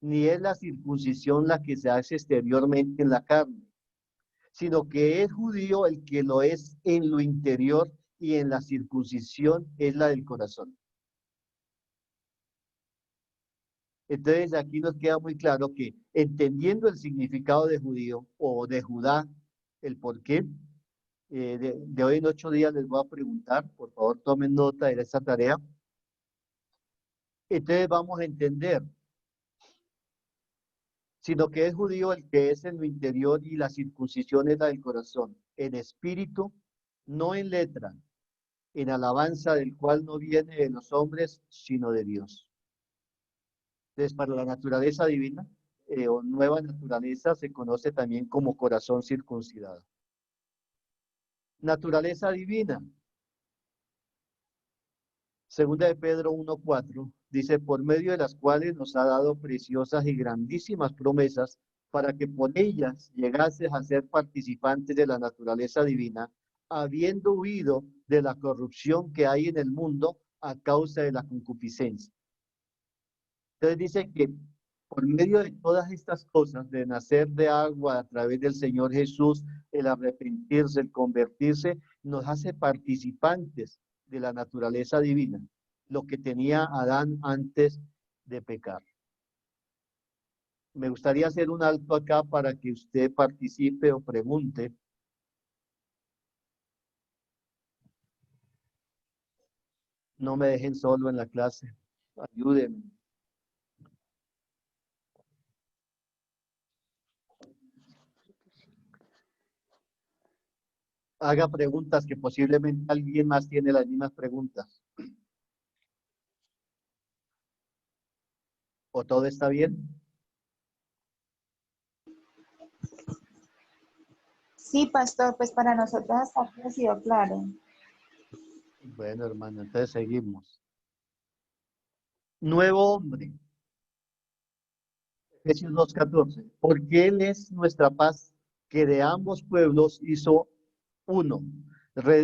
ni es la circuncisión la que se hace exteriormente en la carne, sino que es judío el que lo es en lo interior y en la circuncisión es la del corazón. Entonces aquí nos queda muy claro que entendiendo el significado de judío o de Judá, el por qué, de hoy en 8 días les voy a preguntar, por favor tomen nota de esta tarea. Entonces vamos a entender, sino que es judío el que es en lo interior y la circuncisión es la del corazón, en espíritu, no en letra, en alabanza del cual no viene de los hombres, sino de Dios. Entonces, para la naturaleza divina o nueva naturaleza se conoce también como corazón circuncidado. Naturaleza divina. Segunda de Pedro 1:4 dice, por medio de las cuales nos ha dado preciosas y grandísimas promesas para que por ellas llegases a ser participantes de la naturaleza divina, habiendo huido de la corrupción que hay en el mundo a causa de la concupiscencia. Entonces dice que por medio de todas estas cosas, de nacer de agua a través del Señor Jesús, el arrepentirse, el convertirse, nos hace participantes de la naturaleza divina, lo que tenía Adán antes de pecar. Me gustaría hacer un alto acá para que usted participe o pregunte. No me dejen solo en la clase, ayúdenme. Haga preguntas que posiblemente alguien más tiene las mismas preguntas. ¿O todo está bien? Sí, pastor, pues para nosotros hasta aquí ha sido claro. Bueno, hermano, entonces seguimos. Nuevo hombre. Efesios 2:14. Porque Él es nuestra paz, que de ambos pueblos hizo uno,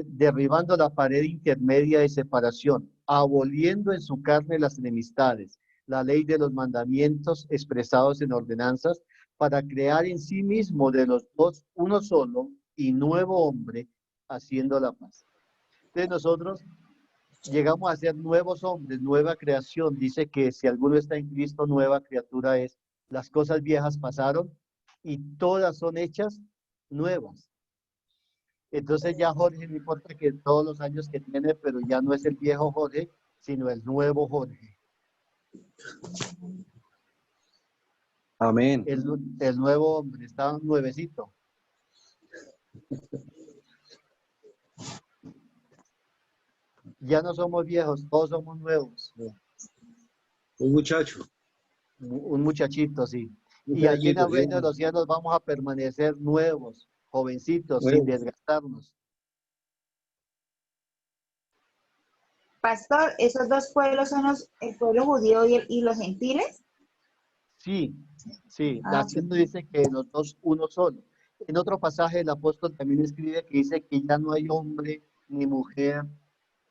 derribando la pared intermedia de separación, aboliendo en su carne las enemistades, la ley de los mandamientos expresados en ordenanzas, para crear en sí mismo de los dos uno solo y nuevo hombre, haciendo la paz. Entonces nosotros llegamos a ser nuevos hombres, nueva creación. Dice que si alguno está en Cristo, nueva criatura es. Las cosas viejas pasaron y todas son hechas nuevas. Entonces ya Jorge, no importa que todos los años que tiene, pero ya no es el viejo Jorge, sino el nuevo Jorge. Amén. El nuevo hombre, está nuevecito. Ya no somos viejos, todos somos nuevos. Un muchacho. Un muchachito, sí. Y allí en el reino de los cielos vamos a permanecer nuevos, jovencitos, sin desgastarnos. Pastor, ¿esos dos pueblos son el pueblo judío y los gentiles? Sí, sí. La Biblia dice que los dos uno solo. En otro pasaje el apóstol también escribe que dice que ya no hay hombre ni mujer,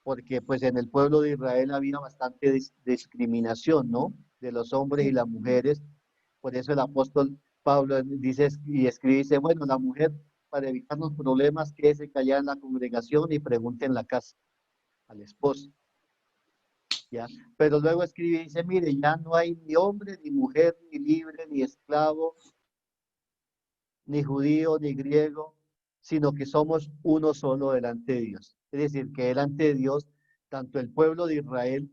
porque pues en el pueblo de Israel había bastante discriminación, ¿no? De los hombres y las mujeres. Por eso el apóstol Pablo dice y escribe, dice, bueno, la mujer, para evitarnos problemas, quédese callada en la congregación y pregunte en la casa al esposo. ¿ya? Pero luego escribe y dice, mire, ya no hay ni hombre, ni mujer, ni libre, ni esclavo, ni judío, ni griego, sino que somos uno solo delante de Dios. Es decir, que delante de Dios, tanto el pueblo de Israel,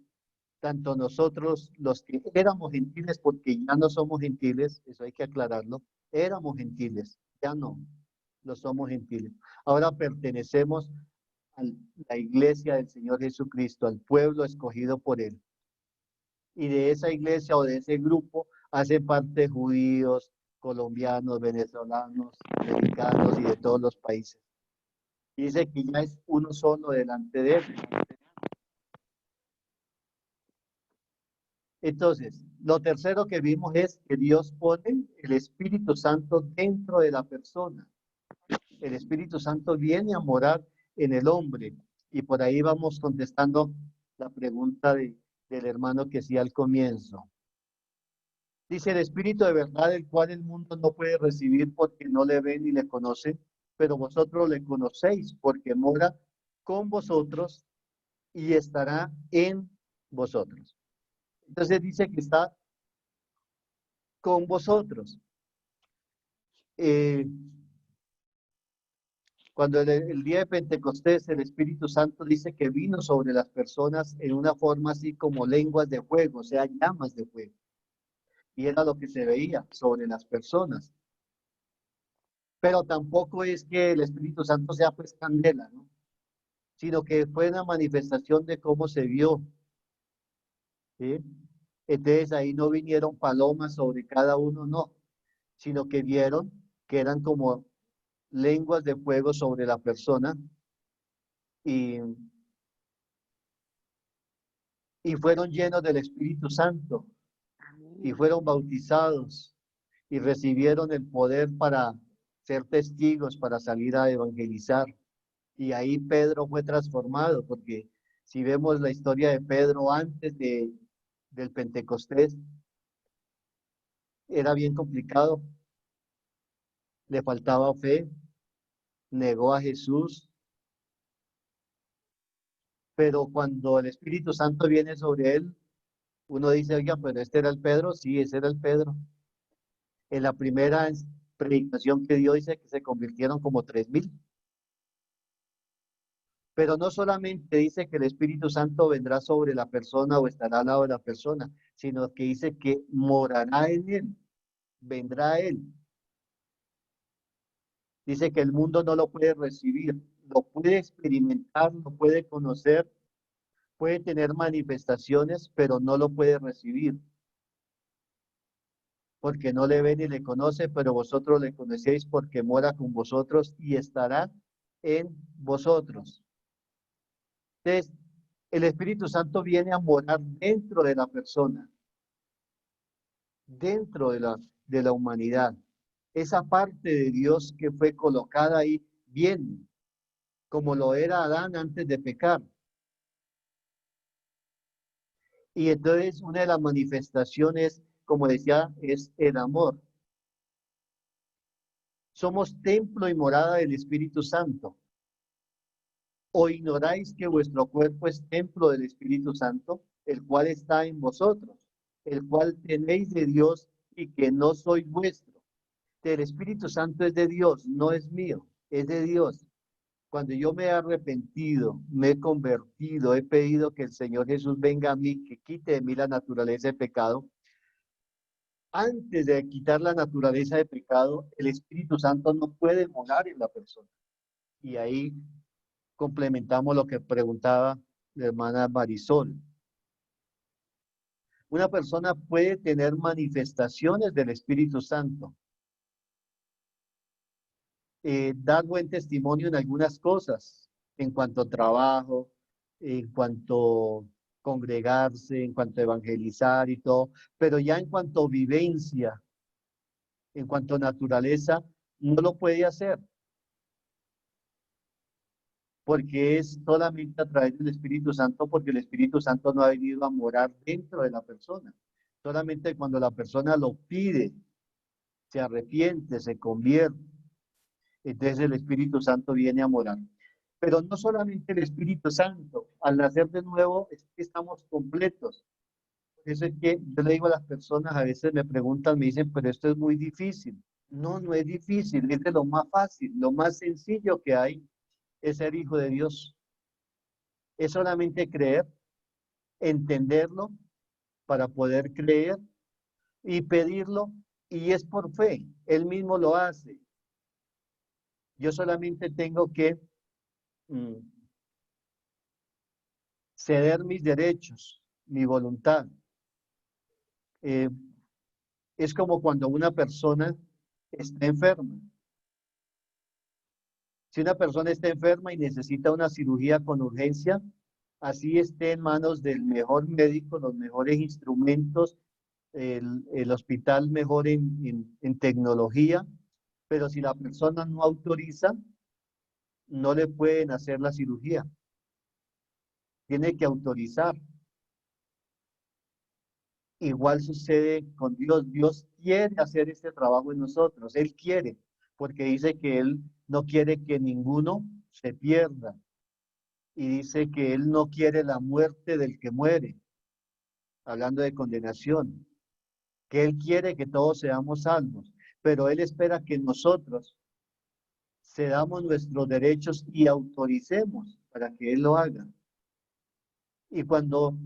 tanto nosotros los que éramos gentiles, porque ya no somos gentiles, eso hay que aclararlo, éramos gentiles, ya no, no somos gentiles. Ahora pertenecemos a la iglesia del Señor Jesucristo, al pueblo escogido por Él. Y de esa iglesia o de ese grupo hacen parte judíos, colombianos, venezolanos, mexicanos y de todos los países. Y dice que ya es uno solo delante de Él. Entonces, lo tercero que vimos es que Dios pone el Espíritu Santo dentro de la persona. El Espíritu Santo viene a morar en el hombre. Y por ahí vamos contestando la pregunta del hermano que hacía al comienzo. Dice el Espíritu de verdad, el cual el mundo no puede recibir porque no le ven ni le conocen, pero vosotros le conocéis porque mora con vosotros y estará en vosotros. Entonces dice que está con vosotros. Cuando el día de Pentecostés el Espíritu Santo dice que vino sobre las personas en una forma así como lenguas de fuego, o sea, llamas de fuego. Y era lo que se veía sobre las personas. Pero tampoco es que el Espíritu Santo sea pues candela, ¿no? Sino que fue una manifestación de cómo se vio. ¿Sí? Entonces ahí no vinieron palomas sobre cada uno, no, sino que vieron que eran como lenguas de fuego sobre la persona y fueron llenos del Espíritu Santo y fueron bautizados y recibieron el poder para ser testigos, para salir a evangelizar. Y ahí Pedro fue transformado, porque si vemos la historia de Pedro antes del Pentecostés, era bien complicado, le faltaba fe, negó a Jesús, pero cuando el Espíritu Santo viene sobre él, uno dice, oiga, pero este era el Pedro, sí, ese era el Pedro. En la primera predicación que dio dice que se convirtieron como 3,000. Pero no solamente dice que el Espíritu Santo vendrá sobre la persona o estará al lado de la persona, sino que dice que morará en él, vendrá a él. Dice que el mundo no lo puede recibir, lo puede experimentar, lo puede conocer, puede tener manifestaciones, pero no lo puede recibir. Porque no le ve ni le conoce, pero vosotros le conocéis porque mora con vosotros y estará en vosotros. Entonces, el Espíritu Santo viene a morar dentro de la persona, dentro de la humanidad. Esa parte de Dios que fue colocada ahí bien, como lo era Adán antes de pecar. Y entonces una de las manifestaciones, como decía, es el amor. Somos templo y morada del Espíritu Santo. ¿O ignoráis que vuestro cuerpo es templo del Espíritu Santo, el cual está en vosotros, el cual tenéis de Dios y que no sois vuestro? El Espíritu Santo es de Dios, no es mío, es de Dios. Cuando yo me he arrepentido, me he convertido, he pedido que el Señor Jesús venga a mí, que quite de mí la naturaleza de pecado. Antes de quitar la naturaleza de pecado, el Espíritu Santo no puede morar en la persona. Y ahí complementamos lo que preguntaba la hermana Marisol. Una persona puede tener manifestaciones del Espíritu Santo, dar buen testimonio en algunas cosas, en cuanto a trabajo, en cuanto a congregarse, en cuanto a evangelizar y todo, pero ya en cuanto a vivencia, en cuanto a naturaleza, no lo puede hacer, porque es solamente a través del Espíritu Santo, porque el Espíritu Santo no ha venido a morar dentro de la persona. Solamente cuando la persona lo pide, se arrepiente, se convierte, entonces el Espíritu Santo viene a morar. Pero no solamente el Espíritu Santo, al nacer de nuevo es que estamos completos. Por eso es que yo le digo a las personas, a veces me preguntan, me dicen, pero esto es muy difícil. No, no es difícil, es de lo más fácil, lo más sencillo que hay es ser hijo de Dios. Es solamente creer, entenderlo para poder creer y pedirlo, y es por fe, Él mismo lo hace. Yo solamente tengo que ceder mis derechos, mi voluntad. Es como cuando una persona está enferma. Si una persona está enferma y necesita una cirugía con urgencia, así esté en manos del mejor médico, los mejores instrumentos, el hospital mejor en tecnología, pero si la persona no autoriza, no le pueden hacer la cirugía. Tiene que autorizar. Igual sucede con Dios. Dios quiere hacer este trabajo en nosotros. Él quiere, porque dice que Él no quiere que ninguno se pierda. Y dice que Él no quiere la muerte del que muere, hablando de condenación. Que Él quiere que todos seamos salvos, pero Él espera que nosotros cedamos nuestros derechos y autoricemos para que Él lo haga. Y cuando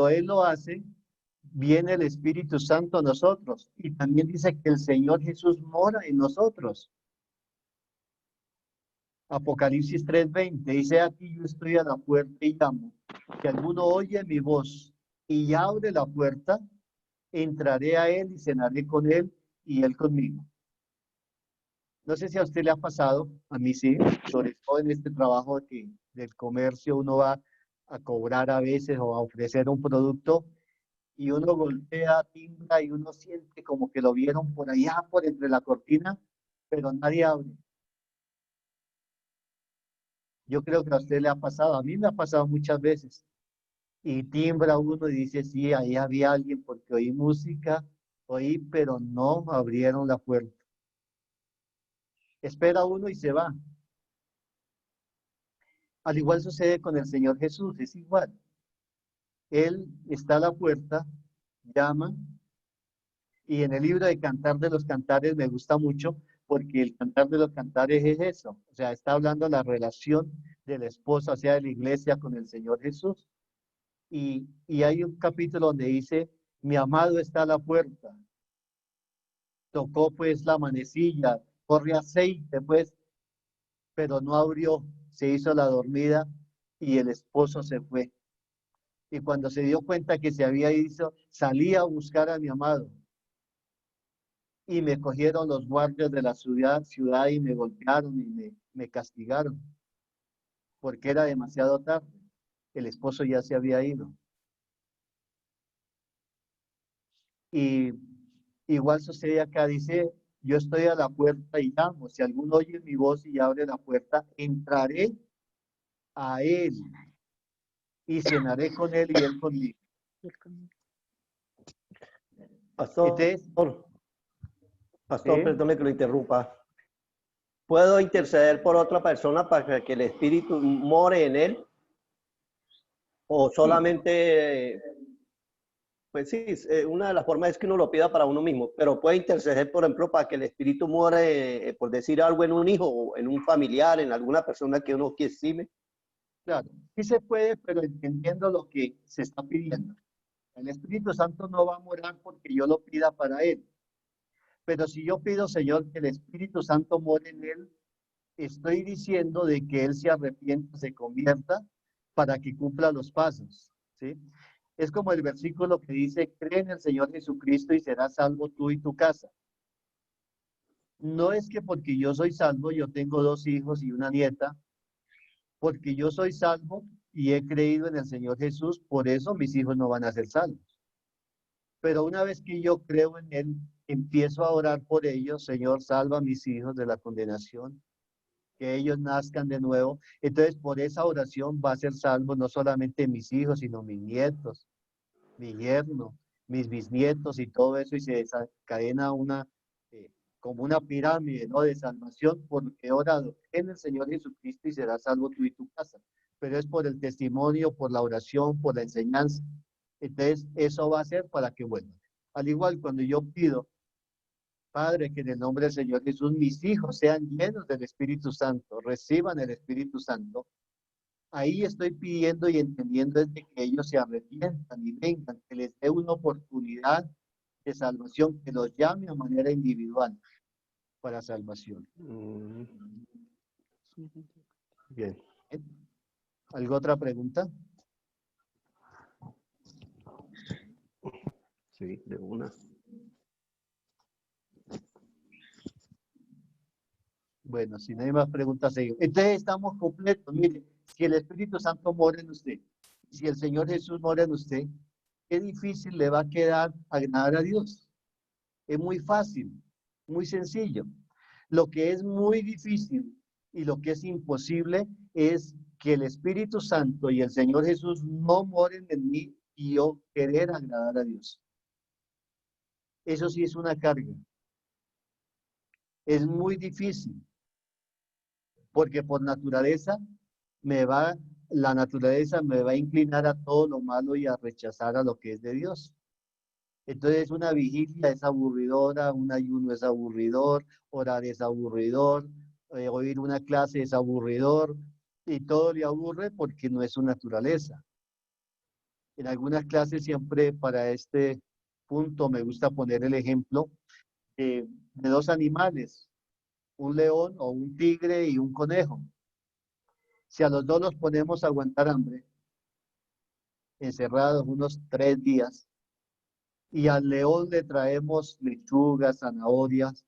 Él lo hace, viene el Espíritu Santo a nosotros. Y también dice que el Señor Jesús mora en nosotros. Apocalipsis 3:20 dice: aquí yo estoy a la puerta y llamo. Si alguno oye mi voz y abre la puerta, entraré a él y cenaré con él y él conmigo. No sé si a usted le ha pasado, a mí sí, sobre todo en este trabajo del comercio, uno va a cobrar a veces o a ofrecer un producto y uno golpea, timbra y uno siente como que lo vieron por allá, por entre la cortina, pero nadie abre. Yo creo que a usted le ha pasado, a mí me ha pasado muchas veces. Y timbra uno y dice, sí, ahí había alguien porque oí música, pero no abrieron la puerta. Espera uno y se va. Al igual sucede con el Señor Jesús, es igual. Él está a la puerta, llama, y en el libro de Cantar de los Cantares me gusta mucho porque el Cantar de los Cantares es eso, o sea, está hablando de la relación de la esposa, o sea, de la iglesia con el Señor Jesús. Y hay un capítulo donde dice, mi amado está a la puerta. Tocó pues la manecilla, corre aceite pues, pero no abrió, se hizo la dormida y el esposo se fue. Y cuando se dio cuenta que se había ido, salí a buscar a mi amado. Y me cogieron los guardias de la ciudad y me golpearon y me castigaron, porque era demasiado tarde. El esposo ya se había ido. Y igual sucede acá, dice, yo estoy a la puerta y llamo. Si alguno oye mi voz y abre la puerta, entraré a él y cenaré con él y él conmigo. Pastor, Entonces, pastor, perdone que lo interrumpa. ¿Puedo interceder por otra persona para que el Espíritu more en él? ¿O solamente, pues sí, una de las formas es que uno lo pida para uno mismo, pero puede interceder, por ejemplo, para que el Espíritu more, por decir algo, en un hijo, o en un familiar, en alguna persona que uno estime? claro, sí se puede, pero entendiendo lo que se está pidiendo. El Espíritu Santo no va a morar porque yo lo pida para él. Pero si yo pido, Señor, que el Espíritu Santo more en él, estoy diciendo de que él se arrepienta, se convierta para que cumpla los pasos, ¿sí? Es como el versículo que dice, cree en el Señor Jesucristo y serás salvo tú y tu casa. No es que porque yo soy salvo, yo tengo 2 hijos y una nieta, porque yo soy salvo y he creído en el Señor Jesús, por eso mis hijos no van a ser salvos. Pero una vez que yo creo en Él, empiezo a orar por ellos, Señor, salva a mis hijos de la condenación, que ellos nazcan de nuevo. Entonces, por esa oración va a ser salvo no solamente mis hijos, sino mis nietos, mi yerno, mis bisnietos y todo eso, y se desencadena una como una pirámide, ¿no? De salvación, porque he orado en el Señor Jesucristo y serás salvo tú y tu casa. Pero es por el testimonio, por la oración, por la enseñanza. Entonces, eso va a ser para que vuelvan. Al igual, cuando yo pido, Padre, que en el nombre del Señor Jesús mis hijos sean llenos del Espíritu Santo, reciban el Espíritu Santo, ahí estoy pidiendo y entendiendo es de que ellos se arrepientan y vengan, que les dé una oportunidad de salvación, que los llame a manera individual para salvación. Bien. ¿Alguna otra pregunta? Sí, de una. Bueno, si no hay más preguntas, seguimos. Entonces estamos completos. Mire, si el Espíritu Santo mora en usted, si el Señor Jesús mora en usted, qué difícil le va a quedar agradar a Dios. Es muy fácil, muy sencillo. Lo que es muy difícil y lo que es imposible es que el Espíritu Santo y el Señor Jesús no moren en mí y yo querer agradar a Dios. Eso sí es una carga. Es muy difícil. Porque por naturaleza la naturaleza me va a inclinar a todo lo malo y a rechazar a lo que es de Dios. Entonces una vigilia es aburridora, un ayuno es aburridor, orar es aburridor, oír una clase es aburridor, y todo le aburre porque no es su naturaleza. En algunas clases siempre para este punto me gusta poner el ejemplo de dos animales, un león o un tigre y un conejo. Si a los dos los ponemos a aguantar hambre, encerrados unos 3 días, y al león le traemos lechugas, zanahorias,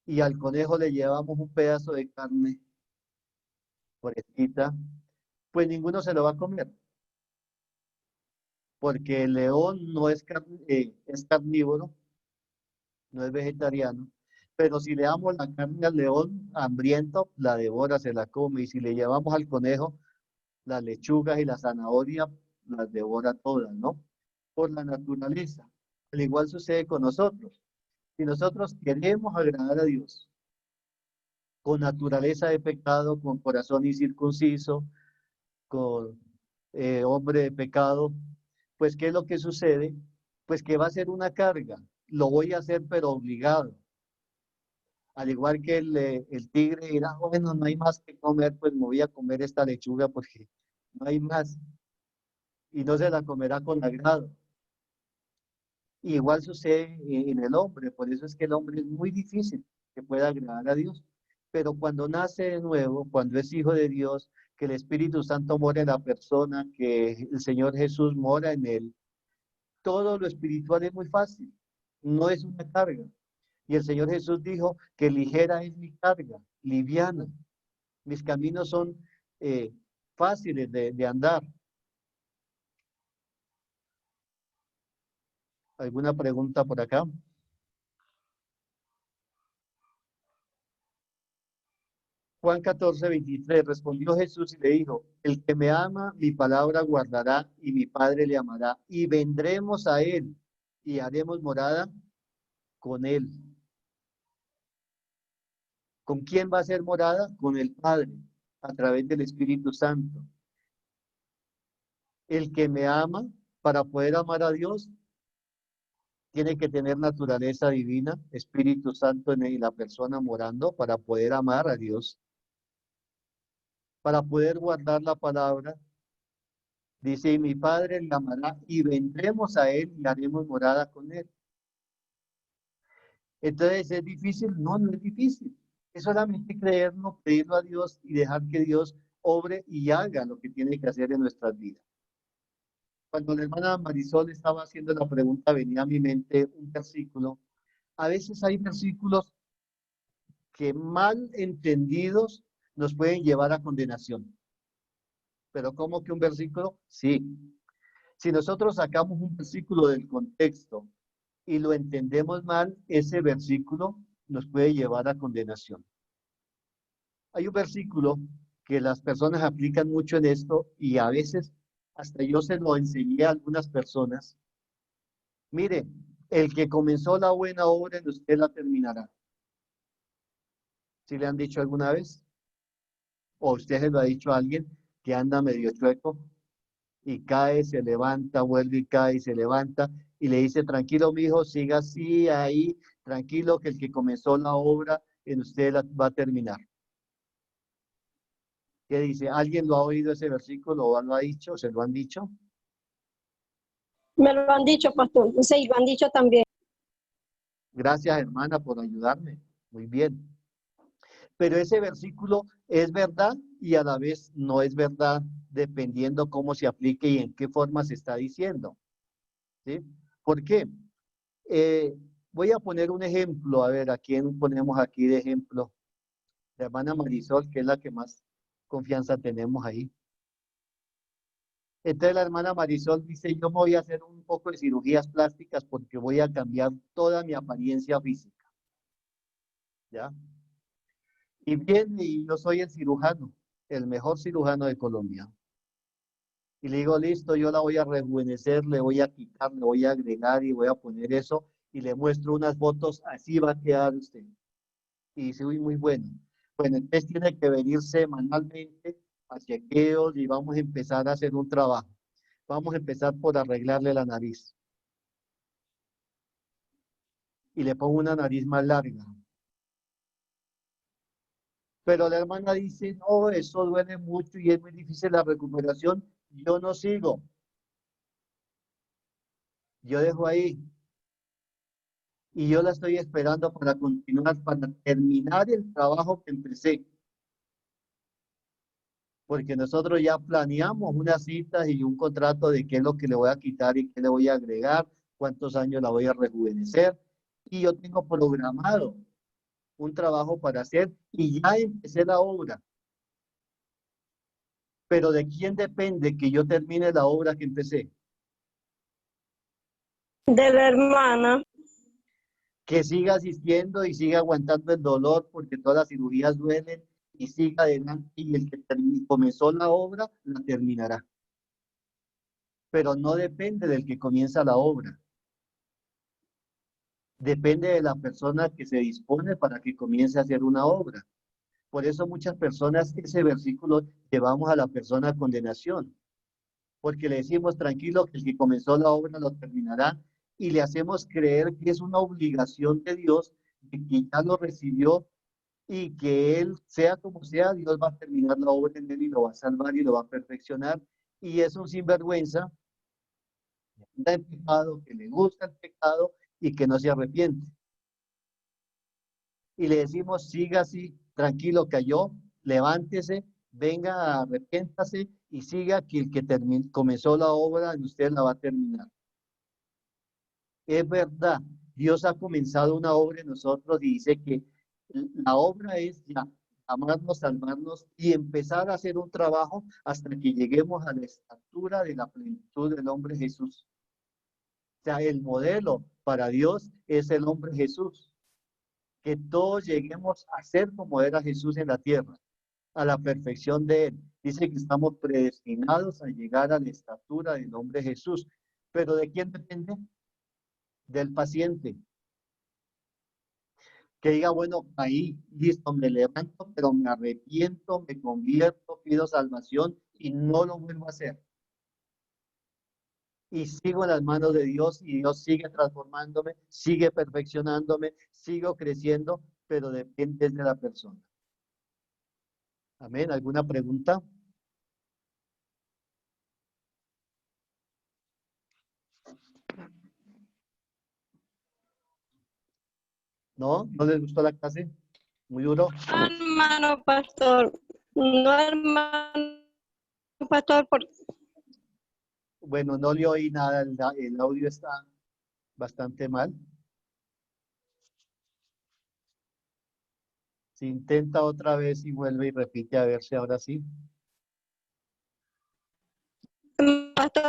y al conejo le llevamos un pedazo de carne fresquita, pues ninguno se lo va a comer. Porque el león no es, es carnívoro, no es vegetariano, pero si le damos la carne al león hambriento, la devora, se la come, y si le llevamos al conejo las lechugas y la zanahoria, las devora todas, ¿no? Por la naturaleza. Al igual sucede con nosotros. Si nosotros queremos agradar a Dios, con naturaleza de pecado, con corazón incircunciso, con hombre de pecado, pues ¿qué es lo que sucede? Pues que va a ser una carga. Lo voy a hacer, pero obligado. Al igual que el tigre dirá, bueno, no hay más que comer, pues me voy a comer esta lechuga porque no hay más. Y no se la comerá con agrado. Igual sucede en el hombre, por eso es que el hombre es muy difícil que pueda agradar a Dios. Pero cuando nace de nuevo, cuando es hijo de Dios, que el Espíritu Santo mora en la persona, que el Señor Jesús mora en él, todo lo espiritual es muy fácil, no es una carga. Y el Señor Jesús dijo que ligera es mi carga, liviana. Mis caminos son fáciles de andar. ¿Alguna pregunta por acá? Juan 14:23, respondió Jesús y le dijo, el que me ama, mi palabra guardará y mi Padre le amará y vendremos a él y haremos morada con él. ¿Con quién va a ser morada? Con el Padre, a través del Espíritu Santo. El que me ama, para poder amar a Dios, tiene que tener naturaleza divina, Espíritu Santo en la persona morando para poder amar a Dios. Para poder guardar la palabra, dice, y mi Padre le amará y vendremos a él y haremos morada con él. Entonces, ¿es difícil? No, no es difícil. Es solamente creerlo, pedirlo a Dios y dejar que Dios obre y haga lo que tiene que hacer en nuestras vidas. Cuando la hermana Marisol estaba haciendo la pregunta, venía a mi mente un versículo. A veces hay versículos que mal entendidos nos pueden llevar a condenación. ¿Pero cómo que un versículo? Sí. Si nosotros sacamos un versículo del contexto y lo entendemos mal, ese versículo nos puede llevar a condenación. Hay un versículo que las personas aplican mucho en esto y a veces hasta yo se lo enseñé a algunas personas. Mire, El que comenzó la buena obra en usted la terminará. ¿Sí le han dicho alguna vez? ¿O usted se lo ha dicho a alguien que anda medio chueco y cae, se levanta, vuelve y cae y se levanta y le dice, tranquilo, mijo, siga así, ahí, tranquilo, que el que comenzó la obra en usted la va a terminar? ¿Qué dice? ¿Alguien lo ha oído ese versículo o lo ha dicho? ¿Se lo han dicho? Me lo han dicho, pastor. Sí, lo han dicho también. Gracias, hermana, por ayudarme. Muy bien. Pero ese versículo es verdad y a la vez no es verdad, dependiendo cómo se aplique y en qué forma se está diciendo. ¿Sí? ¿Por qué? Voy a poner un ejemplo. A ver, ¿a quién ponemos aquí de ejemplo? La hermana Marisol, que es la que más confianza tenemos ahí. Entonces la hermana Marisol dice, yo me voy a hacer un poco de cirugías plásticas porque voy a cambiar toda mi apariencia física. ¿Ya? Y viene y yo soy el cirujano, el mejor cirujano de Colombia. Y le digo, listo, yo la voy a rejuvenecer, le voy a quitar, le voy a agregar y voy a poner eso y le muestro unas fotos, así va a quedar usted. Y dice, uy, muy bueno. Bueno, entonces tiene que venir semanalmente a chequeos y vamos a empezar a hacer un trabajo. Vamos a empezar por arreglarle la nariz. Y le pongo una nariz más larga. Pero la hermana dice, no, eso duele mucho y es muy difícil la recuperación. Yo no sigo. Yo dejo ahí. Y yo la estoy esperando para continuar, para terminar el trabajo que empecé. Porque nosotros ya planeamos unas citas y un contrato de qué es lo que le voy a quitar y qué le voy a agregar, cuántos años la voy a rejuvenecer. Y yo tengo programado un trabajo para hacer y ya empecé la obra. Pero ¿de quién depende que yo termine la obra que empecé? De la hermana. Que siga asistiendo y siga aguantando el dolor porque todas las cirugías duelen y siga adelante y el que comenzó la obra la terminará. Pero no depende del que comienza la obra. Depende de la persona que se dispone para que comience a hacer una obra. Por eso muchas personas ese versículo llevamos a la persona a condenación. Porque le decimos tranquilo que el que comenzó la obra lo terminará y le hacemos creer que es una obligación de Dios de que ya lo recibió y que él, sea como sea, Dios va a terminar la obra en él y lo va a salvar y lo va a perfeccionar. Y es un sinvergüenza, que anda en pecado, que le gusta el pecado y que no se arrepiente. Y le decimos, siga así, tranquilo, cayó, levántese, venga, arrepiéntase y siga que el que comenzó la obra en usted la va a terminar. Es verdad, Dios ha comenzado una obra en nosotros y dice que la obra es ya amarnos, salvarnos y empezar a hacer un trabajo hasta que lleguemos a la estatura de la plenitud del hombre Jesús. O sea, el modelo para Dios es el hombre Jesús. Que todos lleguemos a ser como era Jesús en la tierra, a la perfección de Él. Dice que estamos predestinados a llegar a la estatura del hombre Jesús. ¿Pero de quién depende? Del paciente. Que diga, bueno, ahí, listo, me levanto, pero me arrepiento, me convierto, pido salvación y no lo vuelvo a hacer. Y sigo en las manos de Dios y Dios sigue transformándome, sigue perfeccionándome, sigo creciendo, pero depende de la persona. Amén. ¿Alguna pregunta? ¿No? ¿No les gustó la clase? Muy duro. Hermano pastor. No, hermano pastor, porque Bueno, no le oí nada, el audio está bastante mal. Si intenta otra vez y vuelve y repite a ver si ahora sí. pastor,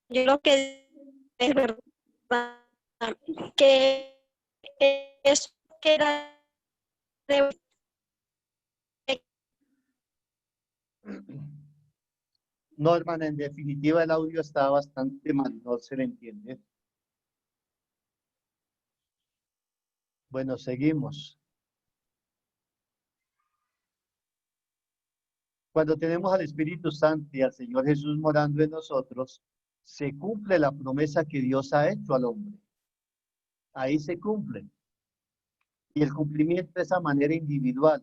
yo lo que es verdad que eso que era de No, hermana, en definitiva el audio está bastante mal, no se le entiende. Bueno, seguimos. Cuando tenemos al Espíritu Santo y al Señor Jesús morando en nosotros, se cumple la promesa que Dios ha hecho al hombre. Ahí se cumple. Y el cumplimiento es a manera individual.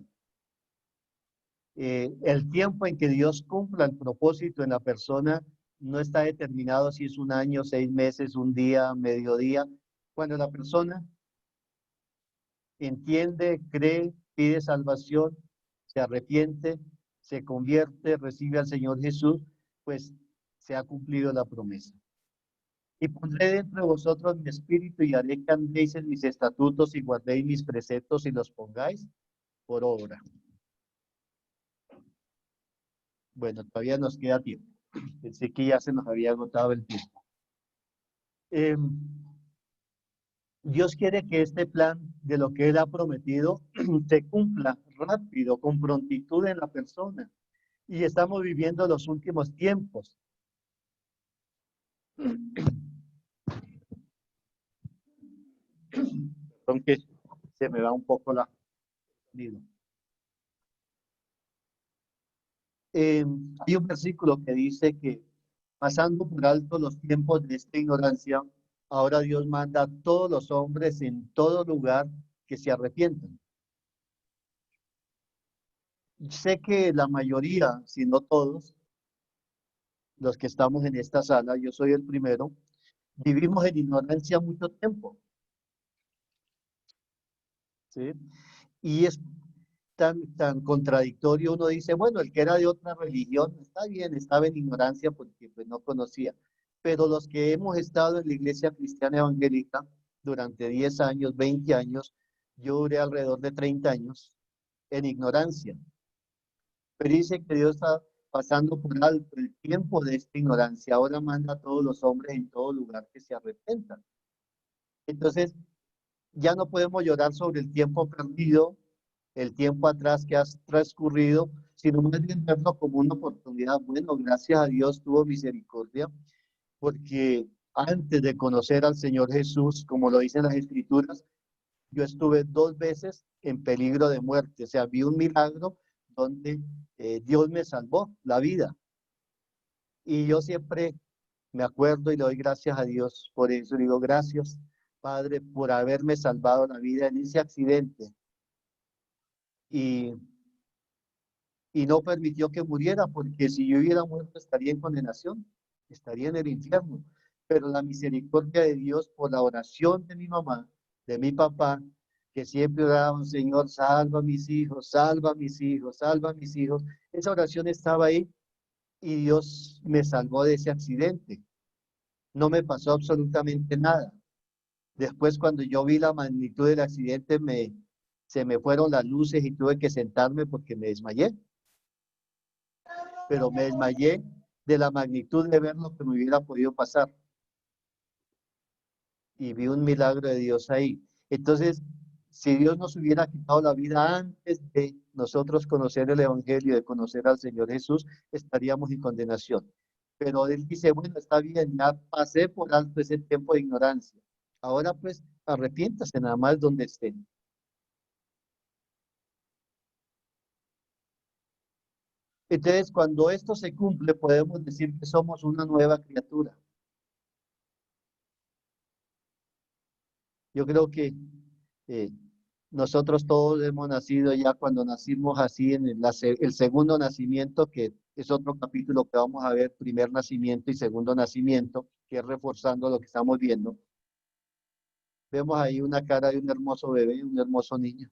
El tiempo en que Dios cumpla el propósito en la persona no está determinado si es un año, 6 meses, un día, mediodía. Cuando la persona entiende, cree, pide salvación, se arrepiente, se convierte, recibe al Señor Jesús, pues se ha cumplido la promesa. Y pondré dentro de vosotros mi espíritu y haré que andéis en mis estatutos y guardéis mis preceptos y los pongáis por obra. Bueno, todavía nos queda tiempo. Pensé que ya se nos había agotado el tiempo. Dios quiere que este plan de lo que Él ha prometido se cumpla rápido, con prontitud en la persona. Y estamos viviendo los últimos tiempos. Aunque se me va un poco la... hay un versículo que dice que pasando por alto los tiempos de esta ignorancia, ahora Dios manda a todos los hombres en todo lugar que se arrepientan. Sé que la mayoría, si no todos, los que estamos en esta sala, yo soy el primero, vivimos en ignorancia mucho tiempo. ¿Sí? Y es tan contradictorio. Uno dice, bueno, el que era de otra religión, está bien, estaba en ignorancia porque pues no conocía. Pero los que hemos estado en la Iglesia Cristiana Evangélica durante 10 años, 20 años, yo duré alrededor de 30 años en ignorancia. Pero dice que Dios está pasando por alto el tiempo de esta ignorancia. Ahora manda a todos los hombres en todo lugar que se arrepientan. Entonces, ya no podemos llorar sobre el tiempo perdido, el tiempo atrás que has transcurrido, sino más bien verlo como una oportunidad. Bueno, gracias a Dios tuvo misericordia, porque antes de conocer al Señor Jesús, como lo dicen las Escrituras, yo estuve 2 veces en peligro de muerte. O sea, vi un milagro donde Dios me salvó la vida. Y yo siempre me acuerdo y le doy gracias a Dios por eso. Digo, gracias, Padre, por haberme salvado la vida en ese accidente. Y no permitió que muriera, porque si yo hubiera muerto estaría en condenación, estaría en el infierno. Pero la misericordia de Dios, por la oración de mi mamá, de mi papá, que siempre oraban, Señor, salva a mis hijos, salva a mis hijos, salva a mis hijos. Esa oración estaba ahí y Dios me salvó de ese accidente. No me pasó absolutamente nada. Después, cuando yo vi la magnitud del accidente, se me fueron las luces y tuve que sentarme porque me desmayé. Pero me desmayé de la magnitud de ver lo que me hubiera podido pasar. Y vi un milagro de Dios ahí. Entonces, si Dios nos hubiera quitado la vida antes de nosotros conocer el Evangelio, de conocer al Señor Jesús, estaríamos en condenación. Pero Él dice, bueno, está bien, ya pasé por alto ese tiempo de ignorancia. Ahora pues, arrepiéntase nada más donde estén. Entonces, cuando esto se cumple, podemos decir que somos una nueva criatura. Yo creo que nosotros todos hemos nacido ya cuando nacimos así en el segundo nacimiento, que es otro capítulo que vamos a ver, primer nacimiento y segundo nacimiento, que es reforzando lo que estamos viendo. Vemos ahí una cara de un hermoso bebé, un hermoso niño.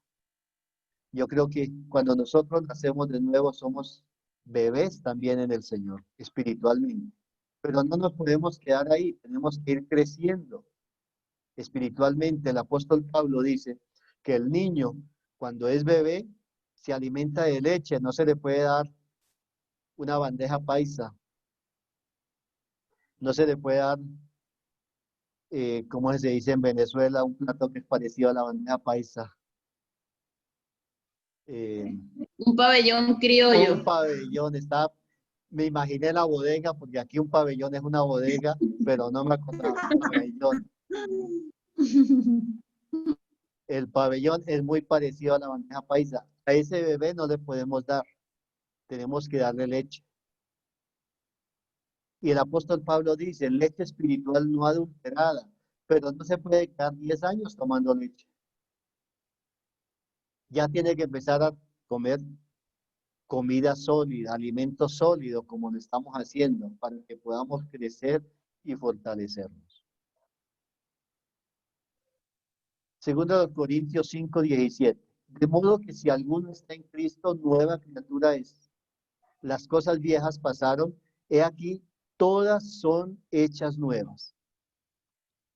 Yo creo que cuando nosotros nacemos de nuevo somos bebés también en el Señor, espiritualmente. Pero no nos podemos quedar ahí, tenemos que ir creciendo espiritualmente. El apóstol Pablo dice que el niño, cuando es bebé, se alimenta de leche, no se le puede dar una bandeja paisa, no se le puede dar, ¿cómo se dice en Venezuela? Un plato que es parecido a la bandeja paisa. Un pabellón criollo. Un pabellón, me imaginé la bodega, porque aquí un pabellón es una bodega, pero no me acordaba. Pabellón. El pabellón es muy parecido a la bandeja paisa. A ese bebé no le podemos dar, tenemos que darle leche. Y el apóstol Pablo dice, leche espiritual no adulterada, pero no se puede quedar 10 años tomando leche. Ya tiene que empezar a comer comida sólida, alimento sólido, como lo estamos haciendo, para que podamos crecer y fortalecernos. Segundo de Corintios 5:17. De modo que si alguno está en Cristo, nueva criatura es. Las cosas viejas pasaron, he aquí, todas son hechas nuevas.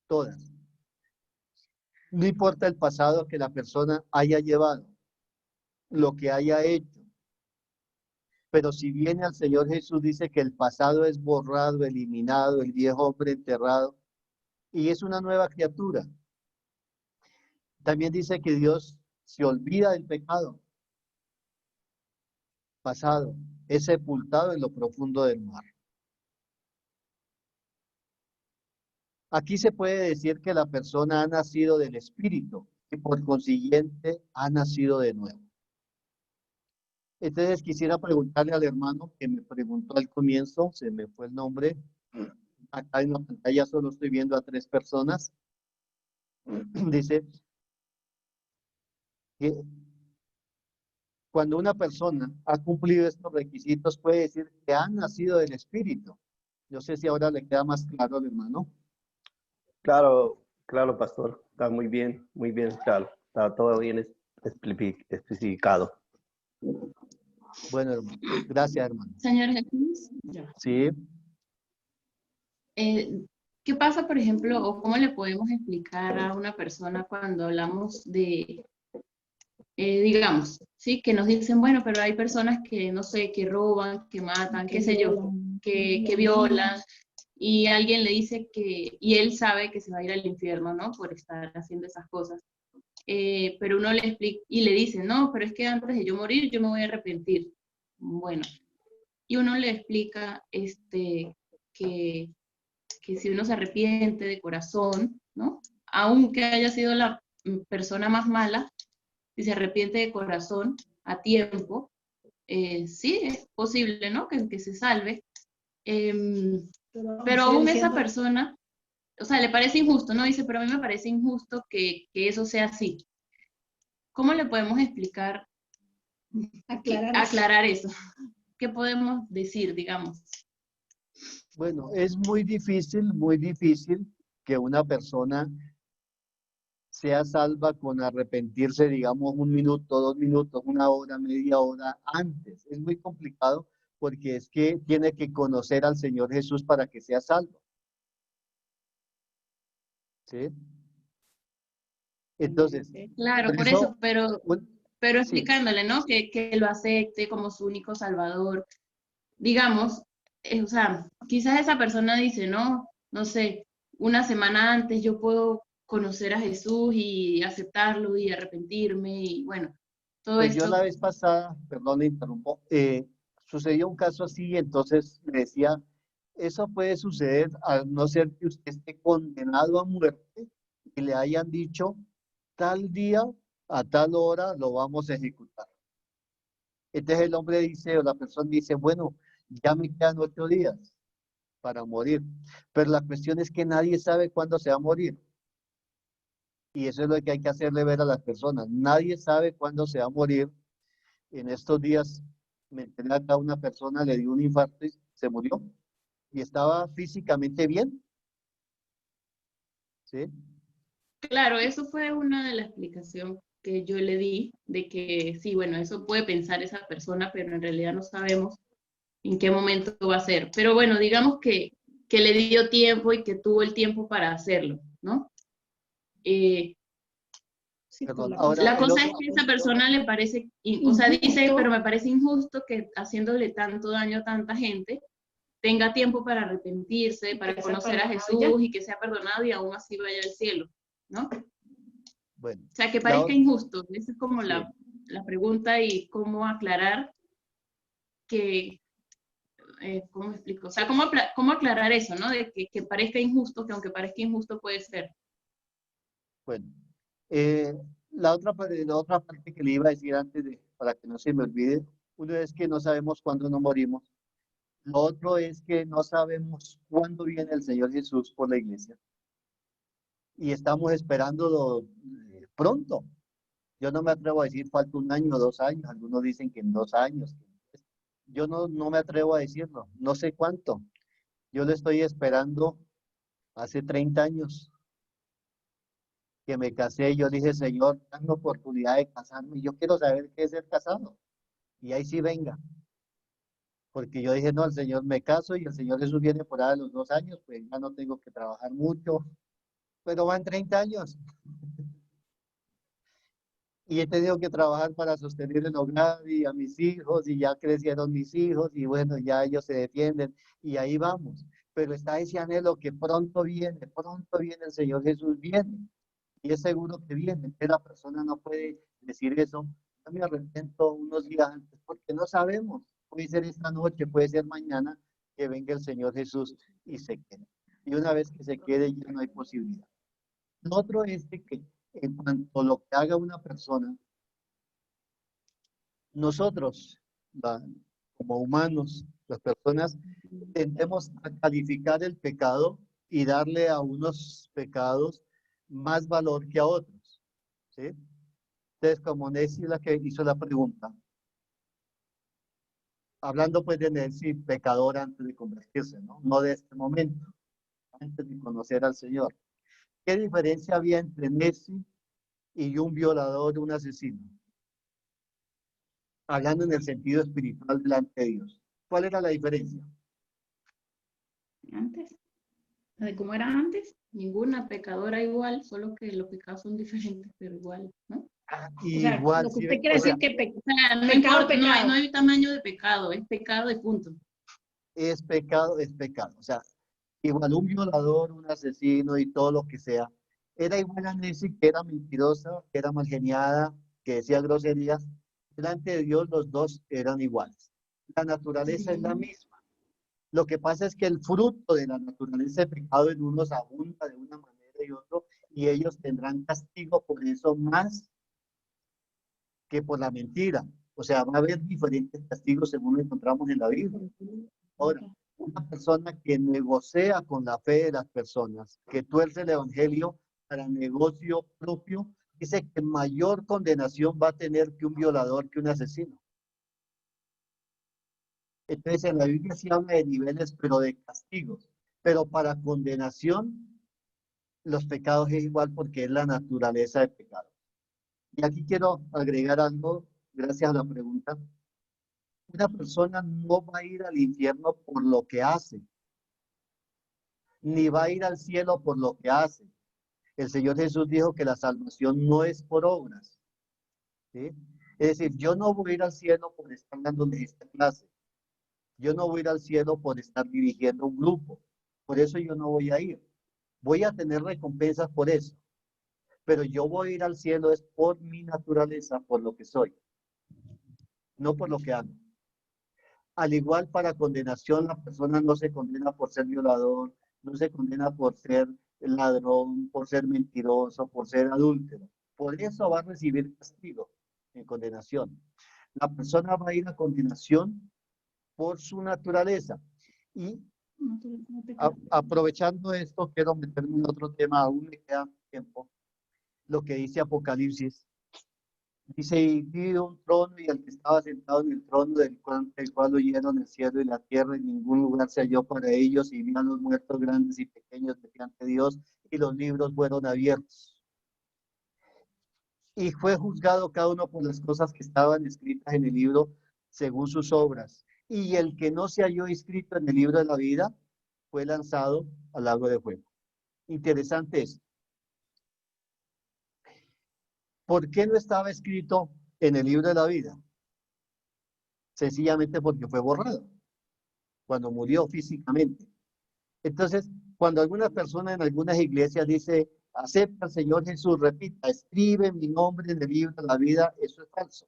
Todas. No importa el pasado que la persona haya llevado, lo que haya hecho. Pero si viene al Señor Jesús, dice que el pasado es borrado, eliminado, el viejo hombre enterrado, y es una nueva criatura. También dice que Dios se olvida del pecado pasado, es sepultado en lo profundo del mar. Aquí se puede decir que la persona ha nacido del Espíritu y por consiguiente ha nacido de nuevo. Entonces quisiera preguntarle al hermano que me preguntó al comienzo, se me fue el nombre. Acá en la pantalla solo estoy viendo a 3 personas. Dice que cuando una persona ha cumplido estos requisitos puede decir que ha nacido del Espíritu. No sé si ahora le queda más claro al hermano. Claro, claro, pastor. Está muy bien, claro. Está todo bien especificado. Bueno, hermano. Gracias, hermano. Señor Jesús, ya. Sí. ¿Qué pasa, por ejemplo, o cómo le podemos explicar a una persona cuando hablamos de, digamos, sí, que nos dicen, bueno, pero hay personas que, no sé, que roban, que matan, qué sé yo, que violan, y alguien le dice que, y él sabe que se va a ir al infierno, ¿no? Por estar haciendo esas cosas. Pero uno le explica, y le dice, no, pero es que antes de yo morir, yo me voy a arrepentir. Bueno, y uno le explica, que si uno se arrepiente de corazón, ¿no? Aunque haya sido la persona más mala, si se arrepiente de corazón a tiempo, sí, es posible, ¿no? Que se salve. Pero aún esa persona, o sea, le parece injusto, ¿no? Dice, pero a mí me parece injusto que eso sea así. ¿Cómo le podemos explicar, aclarar eso? ¿Qué podemos decir, digamos? Bueno, es muy difícil que una persona sea salva con arrepentirse, digamos, 1 minuto, 2 minutos, 1 hora, media hora antes. Es muy complicado porque es que tiene que conocer al Señor Jesús para que sea salvo. ¿Sí? Entonces, claro, por eso, pero explicándole, ¿no? Que lo acepte como su único salvador. Digamos, o sea, quizás esa persona dice, no sé, 1 semana antes yo puedo conocer a Jesús y aceptarlo y arrepentirme y bueno, todo pues esto. yo la vez pasada, perdón, le interrumpo, sucedió un caso así, entonces me decía, eso puede suceder a no ser que usted esté condenado a muerte y le hayan dicho, tal día, a tal hora, lo vamos a ejecutar. Entonces el hombre dice, o la persona dice, bueno, ya me quedan 8 días para morir. Pero la cuestión es que nadie sabe cuándo se va a morir. Y eso es lo que hay que hacerle ver a las personas. Nadie sabe cuándo se va a morir. En estos días me enteré acá una persona le dio un infarto y se murió. Y estaba físicamente bien. ¿Sí? Claro, eso fue una de las explicaciones que yo le di, de que sí, bueno, eso puede pensar esa persona, pero en realidad no sabemos en qué momento va a ser. Pero bueno, digamos que le dio tiempo y que tuvo el tiempo para hacerlo, ¿no? Perdón, ahora, la cosa es que a esa persona le parece, o sea, dice, pero me parece injusto que haciéndole tanto daño a tanta gente, tenga tiempo para arrepentirse, para conocer a Jesús y que sea perdonado y aún así vaya al cielo, ¿no? Bueno, o sea, que parezca injusto. Esa es como sí. la pregunta y cómo aclarar que, ¿cómo me explico? O sea, ¿cómo aclarar eso, ¿no? De que parezca injusto, que aunque parezca injusto puede ser. Bueno, La otra parte que le iba a decir antes para que no se me olvide, uno es que no sabemos cuándo nos morimos. Lo otro es que no sabemos cuándo viene el Señor Jesús por la iglesia. Y estamos esperándolo pronto. Yo no me atrevo a decir falta 1 año, 2 años. Algunos dicen que en 2 años. Yo no me atrevo a decirlo. No sé cuánto. Yo lo estoy esperando hace 30 años que me casé. Yo dije, Señor, dame oportunidad de casarme. Yo quiero saber qué es ser casado. Y ahí sí venga. Porque yo dije, no, el Señor me caso y el Señor Jesús viene por ahí a los 2 años, pues ya no tengo que trabajar mucho. Pero van 30 años. Y he tenido que trabajar para sostener el hogar y a mis hijos, y ya crecieron mis hijos, y bueno, ya ellos se defienden, y ahí vamos. Pero está ese anhelo que pronto viene el Señor Jesús viene, y es seguro que viene, que la persona no puede decir eso. Yo me arrepiento unos días antes, porque no sabemos, puede ser esta noche, puede ser mañana, que venga el Señor Jesús y se quede. Y una vez que se quede, ya no hay posibilidad. Lo otro es de que en cuanto a lo que haga una persona, nosotros, como humanos, las personas, tendemos a calificar el pecado y darle a unos pecados más valor que a otros, ¿sí? Entonces, como Nessie la que hizo la pregunta, hablando pues de Nessie, pecador antes de convertirse, ¿no? No de este momento, antes de conocer al Señor. ¿Qué diferencia había entre Nessie y un violador, un asesino? Hablando en el sentido espiritual delante de Dios. ¿Cuál era la diferencia? Antes, de cómo era antes, ninguna pecadora igual, solo que los pecados son diferentes, pero igual, ¿no? O sea, Igual, lo que sí, usted quiere o sea, decir que O sea, no pecado, importa, pecado. no hay tamaño de pecado, es pecado de punto. es pecado, es pecado. O sea, igual un violador, un asesino y todo lo que sea, era igual a Nessie, que era mentirosa, que era malgeniada, que decía groserías. Delante de Dios los dos eran iguales. La naturaleza es la misma. Lo que pasa es que el fruto de la naturaleza de pecado en unos abunda de una manera y otro, y ellos tendrán castigo por eso más que por la mentira. O sea, va a haber diferentes castigos según lo encontramos en la Biblia. Ahora, una persona que negocia con la fe de las personas, que tuerce el evangelio para negocio propio, dice que mayor condenación va a tener que un violador, que un asesino. Entonces, en la Biblia sí habla de niveles, pero de castigos. Pero para condenación, los pecados es igual porque es la naturaleza de pecado. Y aquí quiero agregar algo, gracias a la pregunta. Una persona no va a ir al infierno por lo que hace, ni va a ir al cielo por lo que hace. El Señor Jesús dijo que la salvación no es por obras, ¿sí? Es decir, yo no voy a ir al cielo por estar dando esta clase. Yo no voy a ir al cielo por estar dirigiendo un grupo. Por eso yo no voy a ir. Voy a tener recompensas por eso. Pero yo voy a ir al cielo es por mi naturaleza, por lo que soy, no por lo que hago. Al igual para condenación, la persona no se condena por ser violador, no se condena por ser ladrón, por ser mentiroso, por ser adúltero. Por eso va a recibir castigo en condenación. La persona va a ir a condenación por su naturaleza. Y aprovechando esto, quiero meterme en otro tema, aún me queda tiempo. Lo que dice Apocalipsis. Dice, y vi un trono y el que estaba sentado en el trono del cual oyeron el cielo y la tierra, y ningún lugar se halló para ellos, y vi a los muertos grandes y pequeños delante de Dios, y los libros fueron abiertos. Y fue juzgado cada uno por las cosas que estaban escritas en el libro según sus obras. Y el que no se halló inscrito en el libro de la vida fue lanzado al lago de fuego. Interesante esto. ¿Por qué no estaba escrito en el libro de la vida? Sencillamente porque fue borrado cuando murió físicamente. Entonces, cuando alguna persona en algunas iglesias dice, acepta al Señor Jesús, repita, escribe mi nombre en el libro de la vida, eso es falso.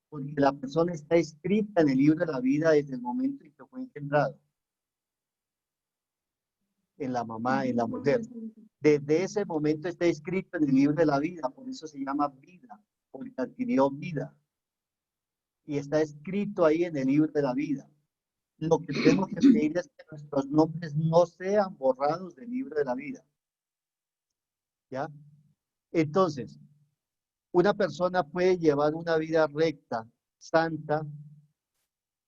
Porque la persona está escrita en el libro de la vida desde el momento en que fue engendrado. en la mamá, en la mujer. Desde ese momento está escrito en el libro de la vida, por eso se llama vida, porque adquirió vida. Y está escrito ahí en el libro de la vida. Lo que tenemos que pedir es que nuestros nombres no sean borrados del libro de la vida. ¿Ya? Entonces, una persona puede llevar una vida recta, santa,